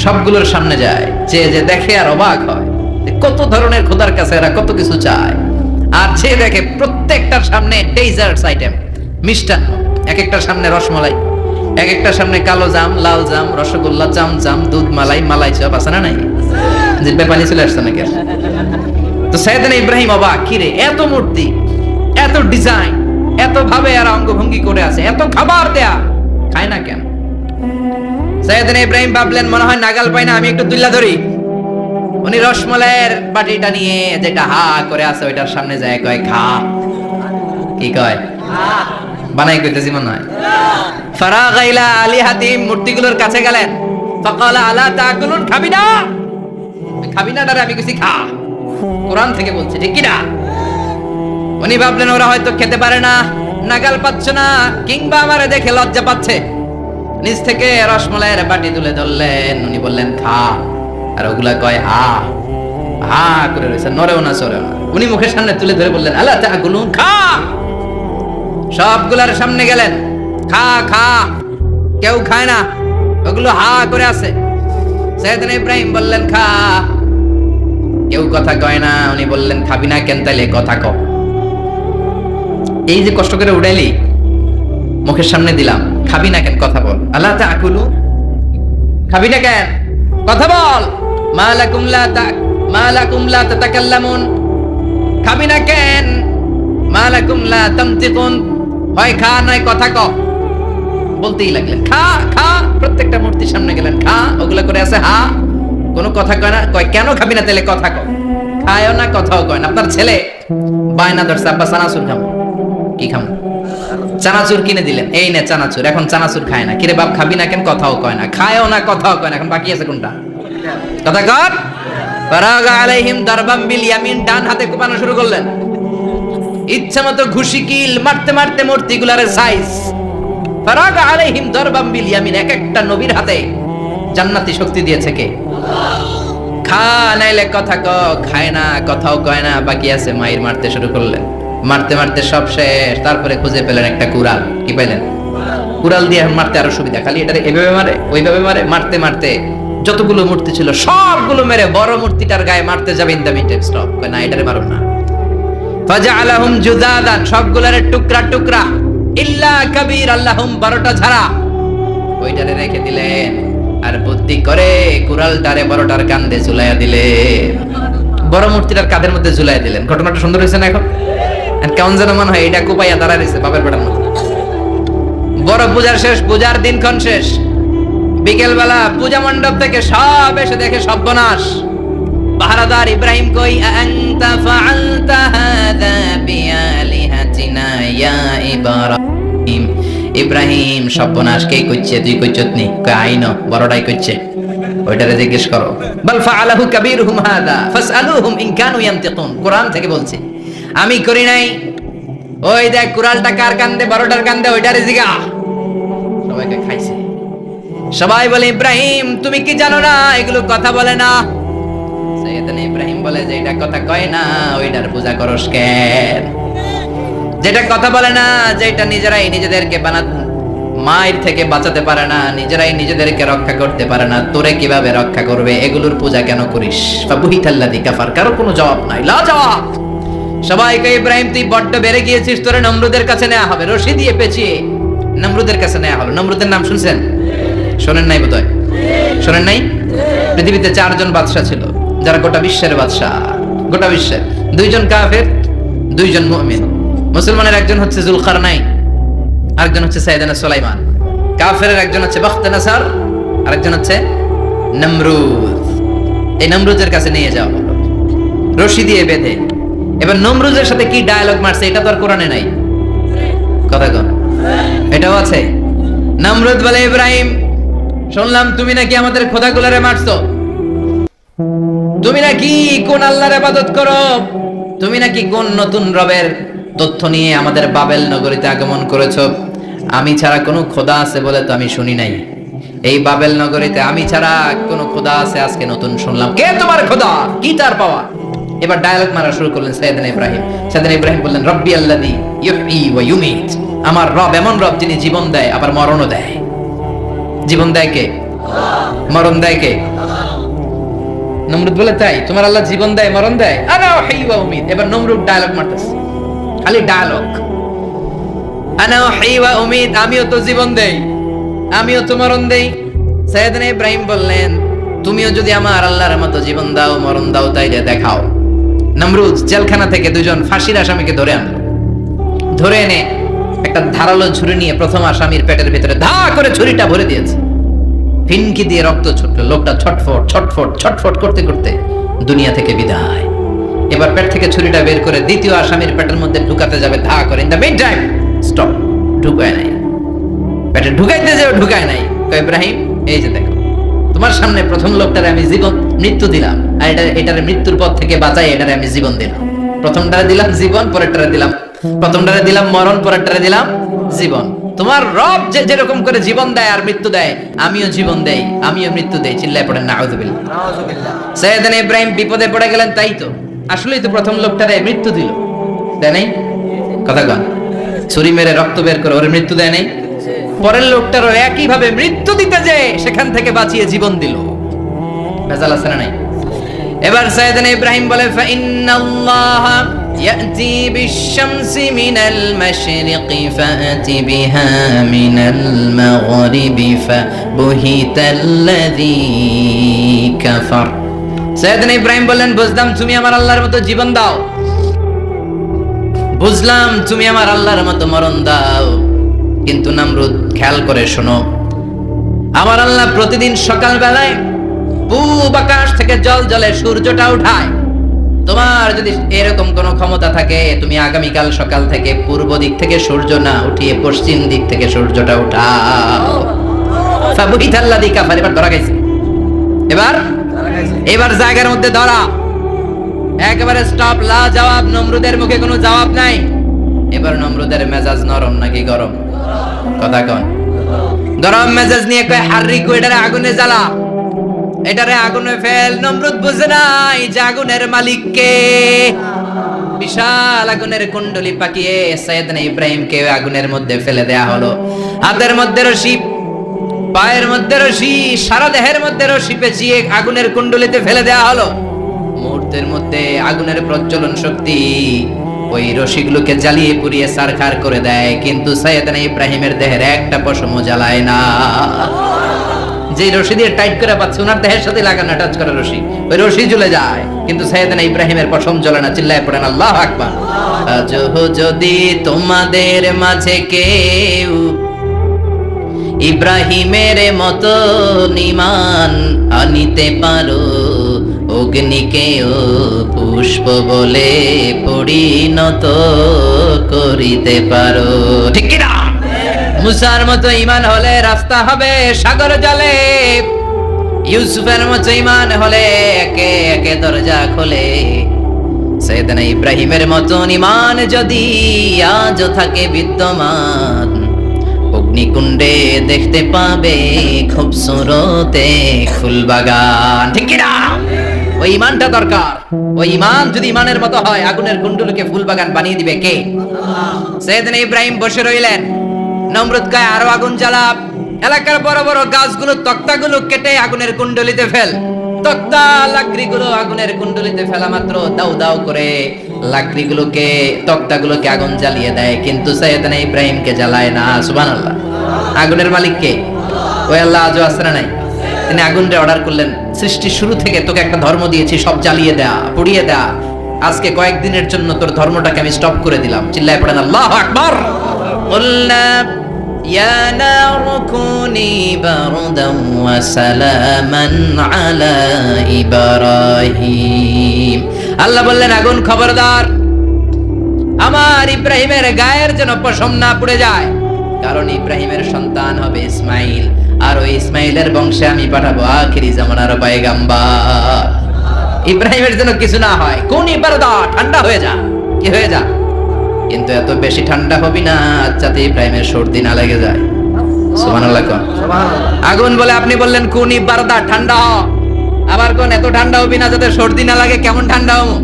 সবগুলোর সামনে যায়, যে দেখে আর অবাক হয় কত ধরনের খোদার কাছে এরা কত কিছু চায়। আর যে দেখে প্রত্যেকটার সামনে ডেজার্টস আইটেম, মিষ্টান্ন, এক একটার সামনে রসমালাই, এক একটার সামনে কালো জাম, লাল জাম, রসগোল্লা, চামচাম, দুধ মালাই, মালাই চপ। আছে না নাই? যে ব্যাপারী চলে আসছে নাকি? তো সাইয়েদনা ইব্রাহিম অবাক, কিরে এত মূর্তি, এত ডিজাইন, এত ভাবে আর অঙ্গভঙ্গি করে আছে, এত খাবার দেয়া, খায় না কেন? সাইয়েদনা ইব্রাহিম ভাবলেন, মনে হয় নাগাল পাই না, আমি একটু তুল্লা ধরি। উনি রসমলাইয়ের বাটিটা নিয়ে যেটা হা করে আছে ওইটার সামনে যায় কয় খা। কি কয়? বানাই কইতেছি মনে হয়। ফারাগা ইলা আলিহাতিম, মূর্তিগুলোর কাছে গেলেন। ফাকালা আলা তাকুলুন, খাবি না? খাবি না ডারে আমি কইছি খা। কোরআন থেকে বলছে, ঠিক কি না? উনি ভাবলেন ওরা হয়তো খেতে পারে না, নাগাল পাচ্ছে না, কিংবা আমারে দেখে লজ্জা পাচ্ছে। নিজ থেকে রসমলাইয়ের বাটি তুলে ধরলেন, উনি বললেন খা। আর ওগুলা কয় হা হা করে রয়েছে, নড়েও না চড়েও না। উনি মুখের সামনে তুলে ধরে বললেন আলা তাকুলুন, খা। সবগুলার সামনে গেলেন, খা খা। কেউ খায় না, ওগুলো হা করে আছে। সাইয়েদনা ইব্রাহিম বললেন খা। কেউ কথা কয় না। উনি বললেন খাবি না কেন? তাইলে কথা কও। এই যে কষ্ট করে উড়াইলি, মুখের সামনে দিলাম, খাবি না কেন? কথা বল। আলা তাকুলু, খাবি না কেন? কথা বল। মা লাকুম লা তাতাকাল্লামুন, খাবি না কেন? মা লাকুম লা তামতিকুন, হয় খা নয় কথা কও। বলতেই লাগলেন খা খা। প্রত্যেকটা মূর্তির সামনে গেলেন, খা। ওগুলা করে আছে হা, কোনো কথা কয় না। কয় কেন খাবি না? তাহলে কথা কও। খায়ও না, কথাও কয় না। আপনার ছেলে বায়না ধরছে, আব্বা চানাচুর খাবো। কি খাবো? চানাচুর কিনে দিলেন, এই নে চানাচুর। এখন চানাচুর খায় না। কিরে বাপ খাবি না কেন? কথাও কয় না। খায়ও না, কথাও কয় না। এখন বাকি আছে কোনটা? কথা কর। ফারাগা আলাইহিম দারবাম বিল ইয়ামিন, ডান হাতে কোপানো শুরু করলেন। ইচ্ছা মতো ঘুষি কিল মারতে মারতে মূর্তিগুলার সাইজ। ফারাগা আলাইহিম দারবাম বিল ইয়ামিন, এক একটা নবীর হাতে জান্নাতি শক্তি দিয়েছে কে? খা নাইলে কথা ক। খায় না, কথাও কয় না, বাকি আছে। মাইর মারতে শুরু করলেন। মারতে মারতে সব শেষ। তারপরে খুঁজে পেলেন একটা কুড়াল। কি পাইলেন? কুড়াল দিয়ে মারতে আরো সুবিধা। খালি এটা এভাবে মারে, ওইভাবে মারে। মারতে মারতে যতগুলো মূর্তি ছিল সবগুলো মেরে বড় মূর্তিটার গায়ে মারতে যাবে। ইন দ্য মিড স্টপ, না এটারে মারুন না। ফাজআলাহুম জুদাদান, সবগুলোর টুকরা টুকরা। ইল্লা কাবীর আল্লাহুম, 12টা ছাড়া ওইটারে রেখে দিলেন। আর বুদ্ধি করে কুড়ালটারে বড়টার কাঁধে ঝুলাইয়া দিলেন। বড় মূর্তিটার কাঁধের মধ্যে ঝুলাইয়া দিলেন। ঘটনাটা সুন্দর হয়েছে না? এখন কেমন যেন মনে হয় এটা কোপাইয়া দাঁড়ায় রয়েছে বাপের বেটার মতো। বড় পূজার শেষ, পূজার দিনক্ষণ শেষ। বিকেল বেলা পূজা মণ্ডপ থেকে সব এসে দেখে সর্বনাশ। পাহারাদার ইব্রাহিম কই, আনতা ফাআলতা হাযা বিআলিহাতিনা ইয়া ইব্রাহিম। ইব্রাহিম সর্বনাশ কে কইছে? তুই কইছত নি? কই আইনো, বড়টাই কইছে। ওইটারে জিজ্ঞেস করো। বাল ফাআলাহু কাবীরুহুম হাযা ফাসআলুহুম ইন কানু ইয়ানতিকুন। কোরআন থেকে বলছে, আমি করি নাই। ওই দেখ কুড়ালটা কার কান্দে? বড়টার কান্দে, ওইটারে জিগা। সবাইকে খাইছে। সবাই বলে ইব্রাহিম তুমি কি জানো না এগুলো কথা বলে না? সাইয়েদনা ইব্রাহিম বলে যে এটা কথা কয় না, ওইটার পূজা করস কেন? যেটা কথা বলে না, যেটা নিজেরাই নিজেদেরকে মায়ের থেকে বাঁচাতে পারে না, নিজেরাই নিজেদেরকে রক্ষা করতে পারে না, তোরে কিভাবে রক্ষা করবে? এগুলোর পূজা কেন করিস? ফাবুহিতাল্লাযী কাফার, কারো কোনো জবাব নাই, লা জবাব। সবাইকে ইব্রাহিম তুই বড্ড বেড়ে গিয়েছিস, তোরে নমরুদের কাছে নেওয়া হবে। রশি দিয়ে পেঁচিয়ে নমরুদের কাছে নেওয়া হলো। নমরুদের নাম শুনছেন? শোনেন নাই বোধহয়? শোনেন নাই? পৃথিবীতে 4 জন বাদশা ছিল, যারা গোটা বিশ্বের বাদশা। গোটা বিশ্বের 2 জন কাফের, 2 জন মুমিন। মুসলমানের একজন হচ্ছে যুলকারনাইন, আরেকজন হচ্ছে সাইয়েদনা সুলাইমান। কাফেরের একজন হচ্ছে বখতনাসার, আরেকজন হচ্ছে নমরুদ। এই নমরুদের কাছে নিয়ে যাওয়া হলো রশি দিয়ে বেঁধে। এবার নমরুদের সাথে কি ডায়ালগ মারছে এটা তো আর কোরআনে নাই। কথা কন, এটাও আছে। নমরুদ বলে, ইব্রাহিম শুনলাম তুমি নাকি আমাদের খোদাগুলারে মারছো। তুমি নাকি কোন আল্লাহর ইবাদত করো? তুমি নাকি কোন নতুন রবের তথ্য নিয়ে আমাদের বাবেল নগরীতে আগমন করেছো? আমি ছাড়া কোনো খোদা আছে বলে তো আমি শুনি নাই। এই বাবেল নগরীতে আমি ছাড়া কোনো খোদা আছে আজকে নতুন শুনলাম। কে তোমার খোদা? কি তার পাওয়া? এবার ডায়ালগ মারা শুরু করলেন সাইয়েদনা ইব্রাহিম। সাইয়েদনা ইব্রাহিম বললেন, রব্বি আল্লাযী ইউহয়ী ওয়া ইউমীত। আমার রব এমন রব যিনি জীবন দেয় আবার মরণও দেয়। জীবন দেয় কে? মরণ দেয় কে? নমরুদ বলে, তাই তোমার আল্লাহ জীবন দেয় মরণ দেয়? আনা উহয়ী ওয়া উমীত। এবার নমরুদ ডায়ালগ মারতেছে, খালি ডায়ালগ। আনা উহয়ী ওয়া উমীত, আমিও তো জীবন দেই, আমিও তো মরণ দেই। সাইয়েদনা ইব্রাহিম বললেন, তুমিও যদি আমার আল্লাহর মতো জীবন দাও মরণ দাও তাইলে দেখাও। নমরুদ জেলখানা থেকে 2 জন ফাঁসির আসামিকে ধরে আনলো। ধরে এনে একটা ধারালো ছুরি নিয়ে প্রথম আসামির পেটের ভিতরে ধা করে ছুরিটা ভরে দিয়েছে। ফিনকি দিয়ে রক্ত ছুটলো। লোকটা ছটফট ছটফট ছটফট করতে করতে দুনিয়া থেকে বিদায়। এবার পেট থেকে ছুরিটা বের করে দ্বিতীয় আসামির পেটের মধ্যে ঢুকাতে যাবে ধা করে, in the mid time stop, ঢুকায় নাই, পেটে ঢুকাইতে যাবে ঢুকায় নাই। কয় ইব্রাহিম, এই যে দেখো তোমার সামনে প্রথম লোকটারে আমি মৃত্যু দিলাম, আর এটার মৃত্যুর পথ থেকে বাঁচাই এটারে আমি জীবন দিলাম। প্রথমটারে দিলাম জীবন, পরেরটারে দিলাম, প্রথমটারে দিলাম মরণ, পরেরটারে দিলাম জীবন। তোমার রব যে যেরকম করে জীবন দেয় আর মৃত্যু দেয়, আমিও জীবন দেই, আমিও মৃত্যু দেই। চিল্লায় পড়েন নাউযুবিল্লাহ। সাইয়েদনা ইব্রাহিম বিপদে পড়ে গেলেন, তাই তো আসলেই তো প্রথম লোকটারে মৃত্যু দিল, দেয় নাই? কথা কন, ছুরি মেরে রক্ত বের করে ওরে মৃত্যু দেয় নাই? পরের লোকটারও একই ভাবে মৃত্যু দিতে যে সেখান থেকে বাঁচিয়ে জীবন দিল। ভেজাল আছে না নাই? এবার সাইয়েদনা ইব্রাহিম বলে, ফাইন্নাল্লাহ ইয়াতি বিশ-শামসি মিনাল মাশরিকি ফাআতি বিহা মিনাল মাগরিবি ফাবুহিতাল্লাযী কাফার। সাইয়েদনা ইব্রাহিম বললেন, বুঝলাম তুমি আমার আল্লাহর মতো জীবন দাও, বুঝলাম তুমি আমার আল্লাহর মতো মরণ দাও, কিন্তু নমরুদ খেয়াল করে শোনো, আমার আল্লাহ প্রতিদিন সকাল বেলায় পূব আকাশ থেকে জল জলে সূর্যটা উঠায়। তোমার যদি এরকম কোন ক্ষমতা থাকে, তুমি আগামীকাল সকাল থেকে পূর্ব দিক থেকে সূর্য না উঠিয়ে পশ্চিম দিক থেকে সূর্যটা উঠাও। ফাবুহিতাল্লাযী কাফার। এবার ধরা গেছে, এবার জায়গার মধ্যে ধরা, একেবারে স্টপ, লা জবাব। নমরুদের মুখে কোনো জবাব নাই। এবার নমরুদের মেজাজ নরম নাকি গরম? কথা কন। গরম মেজাজ নিয়ে কয়, হাররিকু, এটারে আগুনে জ্বালা, এটারে আগুনে ফেল। নমরুদ বুঝে নাই যে আগুনের মালিক কে। বিশাল আগুনের কুণ্ডলি পাকিয়ে সাইয়েদনা ইব্রাহিমকে আগুনের মধ্যে ফেলে দেয়া হলো। হাতের মধ্যে রশি, পায়ের মধ্যে রশি, সারা দেহের মধ্যে রশি পেঁচিয়ে আগুনের কুণ্ডলিতে ফেলে দেয়া হলো। মুহূর্তের মধ্যে আগুনের প্রজ্বলন শক্তি ওই রশিগুলোকে জ্বালিয়ে পুড়িয়ে ছারখার করে দেয়, কিন্তু সাইয়েদনা ইব্রাহিমের দেহের একটা পশমও জ্বালায় না। যে রশি দিয়ে টাইট করে পাচ্ছে, ওনার দেহের সাথে লাগানো টাচ করা রশি, ওই রশি জ্বলে যায়, কিন্তু সাইয়েদনা ইব্রাহিমের পশম জ্বলে না। চিল্লায় পড়েন আল্লাহু আকবার। আজ যদি তোমাদের মাঝে কেউ ইব্রাহিমের মতো ঈমান আনিতে পারো, অগ্নিকেও পুষ্প বলে পরিণত করিতে পারো। ঠিক কি না? মুসার মতো ঈমান হলে রাস্তা হবে সাগর জলে, ইউসুফের মতো ঈমান হলে একে একে দরজা খোলে। সাইয়েদনা ইব্রাহিমের মতো ঈমান যদি আজও থাকে বিদ্যমান, অগ্নিকুণ্ডে দেখতে পাবে খুবসুরতে ফুলবাগান। ঠিক কি না? ওই ঈমানটা দরকার। ওই ঈমান যদি ঈমানের মতো হয়, আগুনের কুণ্ডলকে ফুলবাগান বানিয়ে দিবে কে? সাইয়েদনা ইব্রাহিম বসে রইলেন। নমরুদ কয়, আরো আগুন জ্বালা, এলাকার বড় বড় গাছগুলো, তক্তাগুলো কেটে আগুনের কুণ্ডলিতে ফেল। তক্তা লাকড়িগুলো আগুনের কুণ্ডলিতে ফেলা মাত্র দাউ দাউ করে লাকড়িগুলোকে, তক্তাগুলোকে আগুন জ্বালিয়ে দেয়, কিন্তু সাইয়েদনা ইব্রাহিমকে জ্বালায় না। সুবহানাল্লাহ। আগুনের মালিক কে? ওই আল্লাহ আজও আছে না নাই? তিনি আগুনরে অর্ডার করলেন, সৃষ্টি শুরু থেকে তোকে একটা ধর্ম দিয়েছি, সব জ্বালিয়ে দেয়া, পুড়িয়ে দেয়া, আজকে কয়েকদিনের জন্য তোর ধর্মটাকে আমি স্টপ করে দিলাম। চিল্লায় পড়েন আল্লাহু আকবার। কুলনা ইয়া নারু কুনি বারদান ওয়া সালামান আলা ইব্রাহিম। আল্লাহ বললেন, আগুন খবরদার, আমার ইব্রাহিমের গায়ের যেন পশম না পুড়ে যায়, কারণ ইব্রাহিমের সন্তান হবে ইসমাইল, আর ওই ইসমাইলের বংশে আমি পাঠাবো আখিরি জামানার পয়গাম্বর। ইব্রাহিমের জন্য কিছু না হয়, কোন ইবারদা, ঠান্ডা হয়ে যা। কি হয়ে যা? কিন্তু এত বেশি ঠান্ডা হবি না যাতে ইব্রাহিমের সর্দি না লেগে যায়। সুবহানাল্লাহ। আগুন বলে, আপনি বললেন কোন ইবারদা, ঠান্ডা হ, আবার কোন এত ঠান্ডা হবি না যাতে সর্দি না লাগে। কেমন ঠান্ডা হবো?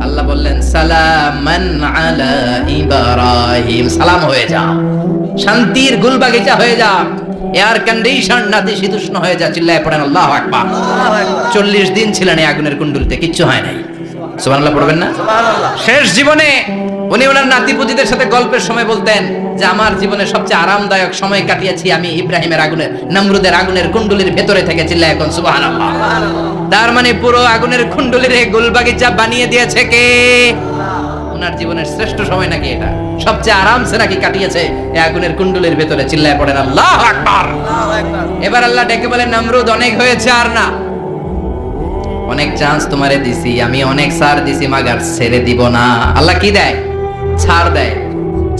আল্লাহ বললেন, সালামান আলা ইব্রাহিম, সালাম হয়ে যা, শান্তির গুলবাগিচা হয়ে যা, এয়ার কন্ডিশন নাতিশীতোষ্ণ হয়ে যা। চিল্লায় পড়েন আল্লাহু আকবার। 40 দিন ছিলেন এই আগুনের কুণ্ডলিতে, কিচ্ছু হয় নাই। সুবহানাল্লাহ পড়বেন না? শেষ জীবনে উনি ওনার নাতিপুতিদের সাথে গল্পের সময় বলতেন যে আমার জীবনে সবচেয়ে আরামদায়ক সময় কাটিয়েছি আমি ইব্রাহিমের আগুনের, নমরুদের আগুনের কুণ্ডলির ভেতরে থেকে। চিল্লায় এখন সুবহানাল্লাহ। তার মানে পুরো আগুনের কুণ্ডলির গুলবাগিচা বানিয়ে দিয়েছে কে? ওনার জীবনের শ্রেষ্ঠ সময় নাকি এটা, সবচেয়ে আরামসে নাকি কাটিয়েছে এই আগুনের কুণ্ডলির ভেতরে। চিল্লায় পড়েন আল্লাহু আকবার। এবার আল্লাহ ডেকে বলেন, নমরুদ অনেক হয়েছে, আর না, অনেক চান্স তোমারে দিছি, আমি অনেক ছাড় দিছি, মাগার ছেড়ে দিব না। আল্লাহ কি দেয়? ছাড় দেয়,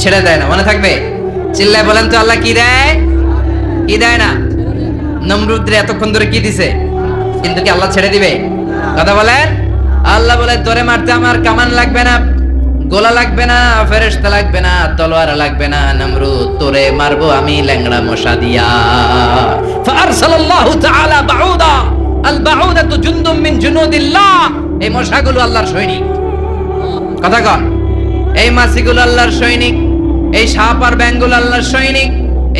ছেড়ে দেয় না। মনে থাকবে? চিল্লায় বলেন তো, আল্লাহ কি দেয়? কি দেয় না? নমরুদরে এতক্ষণ ধরে কি দিছে, কিন্তু কি আল্লাহ ছেড়ে দিবে? কথা বলেন। আল্লাহ বলে, তোরে মারতে আমার কামান লাগবে না, গোলা লাগবে না, ফেরেশতা লাগবে না, তলোয়ার লাগবে না, নমরুদ তোরে মারবো আমি ল্যাংড়া মশা দিয়া। ফারসালাল্লাহু তাআলা বাউদা, আল বাউদাতু জুনদুম মিন জুনুদিল্লাহ। এই মশাগুলো আল্লাহর সৈনিক। কথা কন। এই মাছিগুলো আল্লাহর সৈনিক, এই সাপ আর ব্যাঙগুলো আল্লাহর সৈনিক,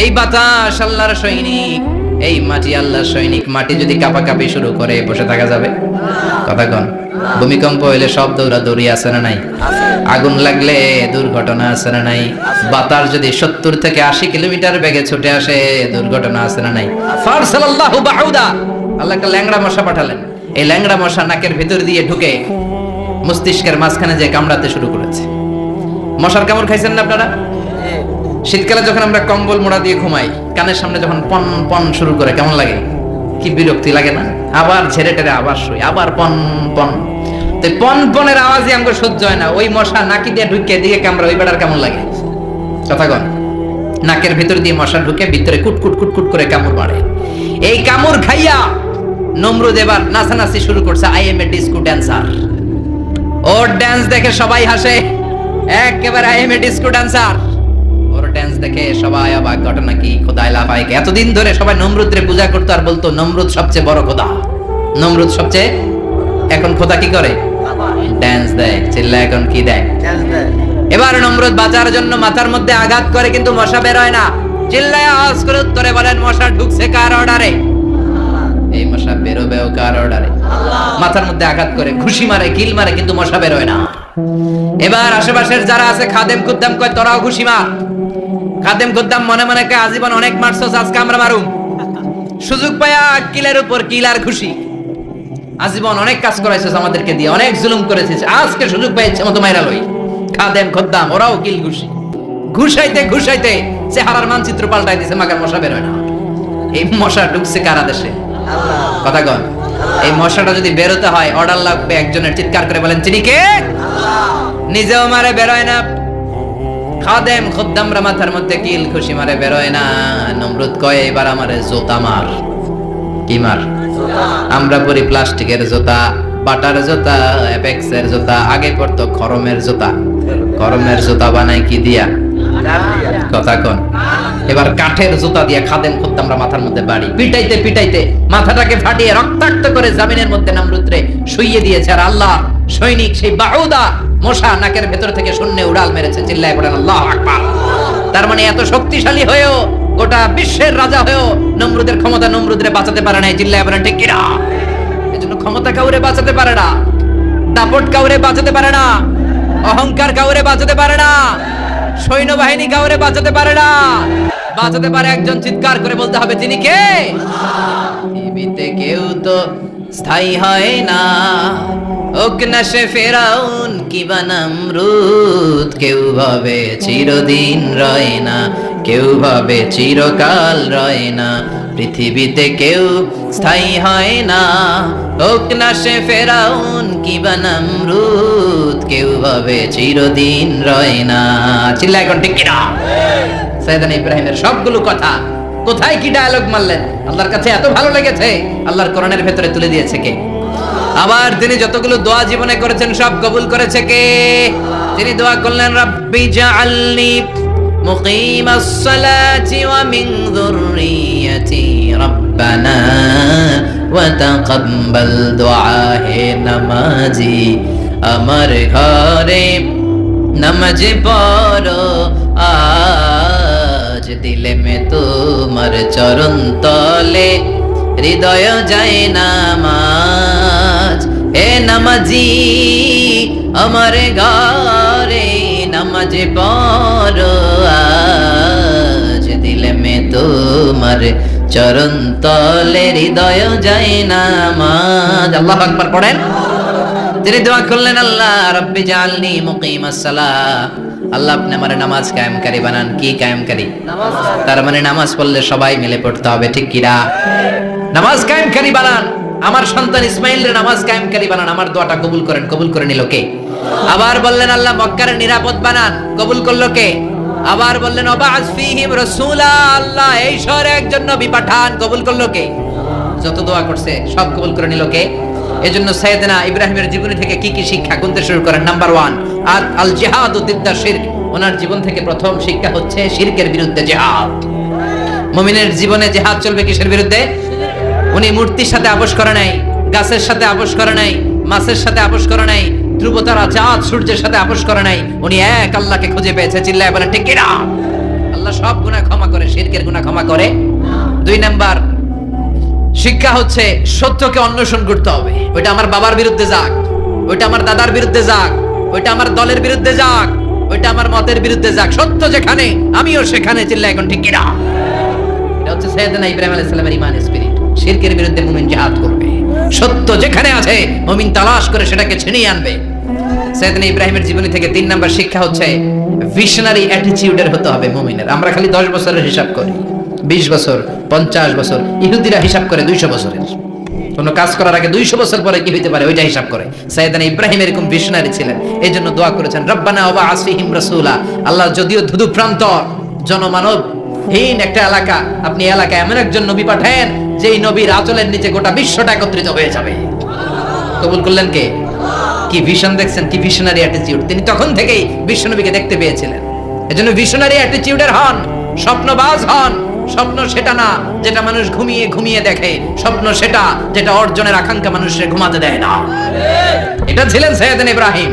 এই বাতাস আল্লাহর সৈনিক, এই মাটি আল্লাহর সৈনিক। মাটি যদি কাঁপাকাঁপি শুরু করে বসে থাকা যাবে? কথা কন। ভূমিকম্প হইলে সব দৌড়াদৌড়ি আছে না নাই? আগুন লাগলে দুর্ঘটনা আছে না নাই? বাতাস যদি 70 থেকে 80 কিলোমিটার বেগে ছুটে আসে, দুর্ঘটনা আছে না নাই? ফারসালাল্লাহু বাউদা, আল্লাহ একটা ল্যাংড়া মশা পাঠালেন। এই ল্যাংড়া মশা নাকের ভিতর দিয়ে ঢুকে মস্তিষ্কের মাঝখানে যে কামড়াতে শুরু করেছে। মশার কামড় খাইছেন না আপনারা? শীতকালে যখন আমরা কম্বল মোড়া দিয়ে ঘুমাই, কানের সামনে যখন পন পন শুরু করে, কেমন লাগে? কি বিরক্তি লাগে না? আবার ঝেড়ে টেরে আবার শুই, আবার পন পন। তো পন পনের আওয়াজই আমাকে সহ্য হয় না। ওই মশা নাকি দিয়ে ঢুকে দিকে কামড়া, ওই বেটার কেমন লাগে? কথা কন। নাকের ভিতর দিয়ে মশা ঢুকে ভিতরে কুটকুট কুটকুট করে কামড় মারে। এই কামড় খাইয়া নমরুদ এবার নাচানাচি শুরু করছে। I M A disco dancer. Or dance দেখে সবাই হাসে, একেবারে I M A disco dancer. Or dance দেখে সবাই অবাক। ঘটনা কি? খোদাই লাফায়। এতদিন ধরে সবাই নমরুদরে পূজা করতো আর বলতো নমরুদ সবচেয়ে বড় খোদা, নমরুদ সবচেয়ে। এখন খোদা কি করে? ড্যান্স দেয়। চিল্লা এখন কি দেয়? এবার নমরুদ বাঁচার জন্য মাথার মধ্যে আঘাত করে, কিন্তু মশা বের হয় না। চিল্লায় আওয়াজ করে উত্তরে বলেন, মশা ঢুকছে কার অর্ডারে? এই মশা বেরোবেও কার অর্ডারে? মাথার মধ্যে আঘাত করে, ঘুষি মারে, কিল মারে, কিন্তু মশা বের হয় না। এবার আশেপাশের যারা আছে খাদেম খুদ্দাম কয়, তোরাও ঘুষি মার। খাদেম খুদ্দাম মনে মনে কয়, আজীবন অনেক মারছস, আজকে আমরা মারুম। সুযোগ পায়া কিলের উপর কিল আর ঘুষি। আজীবন অনেক কাজ করাইছিস আমাদেরকে দিয়ে, অনেক জুলুম করেছিস, আজকে সুযোগ পাইছে মতো মাইরা লই। খাদেম খুদ্দাম ওরাও কিল ঘুষি। ঘুষাইতে ঘুষাইতে চেহারার মানচিত্র পাল্টাই দিছে, মাগার মশা বের হয় না। এই মশা ঢুকছে কারা দেশে? কথা কন। এই মশাটা যদি বেরোতে হয়, অর্ডার লাগবে একজনের। চিৎকার করে বলেন, তিনি কে? নিজেও মারে, বেরোয় না। খাদেম খুদ্দামরা মাথার মধ্যে কিল খুশি মারে, বেরোয় না। নমরুদ কয়, এবার আমারে জোতা মার। কি মার? আমরা পরি প্লাস্টিকের জুতা, বাটার জুতা, অ্যাপেক্সের জুতা। আগে পড়তো খরমের জুতা। খরমের জুতা বানাই কি দিয়া? কথা কন। এবার কাঠের জুতা দিয়া খাদেম খুদ্দামরা মাথার মধ্যে বাড়ি। পিটাইতে পিটাইতে মাথাটাকে ফাটিয়ে রক্তাক্ত করে জামিনের মধ্যে নমরুদরে শুইয়ে দিয়েছে। আর আল্লাহ সৈনিক সেই বাউদা মশা নাকের ভেতর থেকে শূন্যে উড়াল মেরেছে। চিল্লায় পড়েন আল্লাহু আকবার। তার মানে এত শক্তিশালী হয়েও, গোটা বিশ্বের রাজা হয়েও নমরুদের ক্ষমতা নমরুদরে বাঁচাতে পারে নাই। চিল্লায় পড়েন ঠিক কিনা? এজন্য ক্ষমতা কাউরে বাঁচাতে পারে না, দাপট কাউরে বাঁচাতে পারে না, অহংকার কাউরে বাঁচাতে পারে না, সৈন্যবাহিনী কাউরে বাঁচাতে পারে না। বাঁচাতে পারে একজন। চিৎকার করে বলতে হবে, তিনি কে? পৃথিবীতে কেউ তো স্থায়ী হয় না, হোক না সে ফেরাউন কিবা নমরুদ। কেউ ভাবে চিরদিন রয় না, কেউ ভাবে চিরকাল রয় না। পৃথিবীতে কেউ স্থায়ী হয় না, হোক না সে ফেরাউন কিবা নমরুদ। কেউ ভাবে চিরদিন রয় না। চিল্লা এখন ঠিক কিনা? সাইয়েদনা ইব্রাহিমের সবগুলো কথা কোথায় কি ডায়লগ মারলেন, আল্লাহর কাছে এত ভালো লেগেছে, আল্লাহর কোরআনের ভেতরে তুলে দিয়েছে কে? আবার তিনি যতগুলো দোয়া জীবনে করেছেন সব কবুল করেছে কে? তিনি দোয়া করলেন, রাব্বি জাআলনি মুকিমাস সালাতি ওয়া মিন যুররিয়াতি রাব্বানা ওয়া তাকাব্বাল দুআ। হে নামাজি, আমার ঘরে নামাজ পড়ো আজ, দিলে মে তোমার চরণ তলে হৃদয় যায় নামাজ। হে নামাজি, আমার ঘরে নামাজ পড়ো আজ, দিলে মে তোমার চরণ তলে হৃদয় যায় নামাজ। আল্লাহু আকবার পড়েন। তিনি দোয়া করলেন, আল্লাহ রব্বি জাআলনি মুকিমাস সালাহ। আল্লাহ আপনি আমার নামাজ কায়েমকারী বানান। কি কায়েমকারী? তার মানে নামাজ পড়লে সবাই মিলে পড়তে হবে, ঠিক কিনা? নামাজ কায়েমকারী বানান। আমার সন্তান ইসমাইলের নামাজ কায়েমকারী বানান, আমার দোয়াটা কবুল করেন। কবুল করে নিল কে? আবার বললেন আল্লাহ মক্কার নিরাপদ বানান, কবুল করলো কে? আবার বললেন ওয়াবাস ফীহিম রাসূলা, আল্লাহ এই শহরে একজন নবী পাঠান, কবুল করলো কে? যত দোয়া করছে সব কবুল করে নিল কে? এজন্য সাইয়েদনা ইব্রাহিমের জীবনী থেকে কি কি শিক্ষা গুনতে শুরু করেন? নাম্বার 1, আল জিহাদু দিদ্দা শিরক। ওনার জীবন থেকে প্রথম শিক্ষা হচ্ছে শিরকের বিরুদ্ধে জিহাদ। মুমিনের জীবনে জিহাদ চলবে কিসের বিরুদ্ধে? উনি মূর্তির সাথে আপোষ করে নাই, গাছের সাথে আপোষ করে নাই, মাছের সাথে আপোষ করে নাই, ধ্রুবতারা চাঁদ সূর্যের সাথে আপোষ করে নাই। উনি এক আল্লাহকে খুঁজে পেয়েছে। চিল্লায় বলেন ঠিক কিনা? আল্লাহ সব গুনাহ ক্ষমা করে, শিরকের গুনাহ ক্ষমা করে। 2 নাম্বার শিক্ষা হচ্ছে সত্যকে অন্বেষণ করতে হবে। ওইটা আমার বাবার বিরুদ্ধে যাক, ওইটা আমার দাদার বিরুদ্ধে যাক, ওইটা আমার দলের বিরুদ্ধে যাক, ওইটা আমার মতের বিরুদ্ধে যাক, সত্য যেখানে আমিও সেখানে। চিল্লায় এখন ঠিক কিনা? এটা হচ্ছে সাইয়েদনা ইব্রাহিম আলাইহিস সালামের ঈমানের স্পিরিট। শিরকের বিরুদ্ধে মুমিন জিহাদ করবে, সত্য যেখানে আছে মুমিন তালাশ করে সেটাকে ছিনিয়ে আনবে। সাইয়েদনা ইব্রাহিমের জীবনী থেকে 3 নাম্বার শিক্ষা হচ্ছে ভিশনারি অ্যাটিটিউডের হতে হবে মুমিনের। আমরা খালি 10 বছরের হিসাব করি, 20 বছর, 50 বছর। ইহুদিরা হিসাব করে 200 বছরের। কোন কাজ করার আগে 200 বছর পরে কি হইতে পারে ওইটা হিসাব করে। সাইয়েদনা ইব্রাহিম এরকম ভিশনারি ছিলেন, এইজন্য দোয়া করেছেন রব্বানা ওয়াবাস ফীহিম রাসূলা। আল্লাহ যদিও ধুধু প্রান্তর জনমানব হীন একটা এলাকা, আপনি এলাকায় এমন একজন নবী পাঠান যেই নবীর আঁচলের নিচে গোটা বিশ্বটা একত্রিত হয়ে যাবে। কবুল করলেন কে? কি ভিশন দেখছেন, কি ভিশনারি অ্যাটিটিউড। তিনি তখন থেকেই বিশ্বনবীকে দেখতে পেয়েছিলেন। এজন্য ভিশনারি অ্যাটিটিউডের হন, স্বপ্নবাজ হন। স্বপ্ন সেটা না যেটা মানুষ ঘুমিয়ে ঘুমিয়ে দেখে, স্বপ্ন সেটা যেটা অর্জনের আকাঙ্ক্ষা মানুষের ঘুমাতে দেয় না। এটা ছিলেন সাইয়েদনা ইব্রাহিম,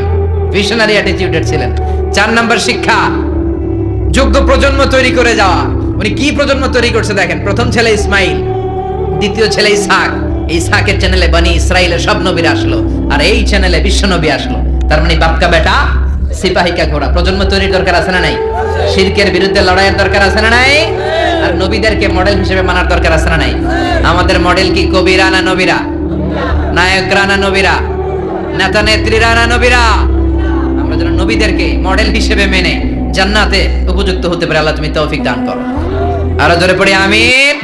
ভিশনারি অ্যাটিটিউডের ছিলেন। 4 নাম্বার শিক্ষা যোগ্য প্রজন্ম তৈরি করে যাওয়া। উনি কি প্রজন্ম তৈরি করছে দেখেন। প্রথম ছেলে ইসমাইল, দ্বিতীয় ছেলে ইসহাক। ইসহাকের চ্যানেলে বনি ইসরাইলের সব নবীরা আসলো, আর এই চ্যানেলে বিশ্ব নবী আসলো। তার মানে বাপকা বেটা সিপাহিকা ঘোড়া। প্রজন্ম তৈরির দরকার আছে না নাই? শিরকের বিরুদ্ধে লড়াইয়ের দরকার আছে না নাই? আর নবীদেরকে মডেল হিসেবে মানার দরকার আছে না নাই? আমাদের মডেল কি কবিরা না নবীরা? নায়করা না নবীরা? নেতা নেত্রীরা না নবীরা? আমরা যেন নবীদেরকে মডেল হিসেবে মেনে জান্নাতে উপযুক্ত হতে পারে। আল্লাহ তুমি তৌফিক দান করো। আরো জোরে পড়ি আমিন।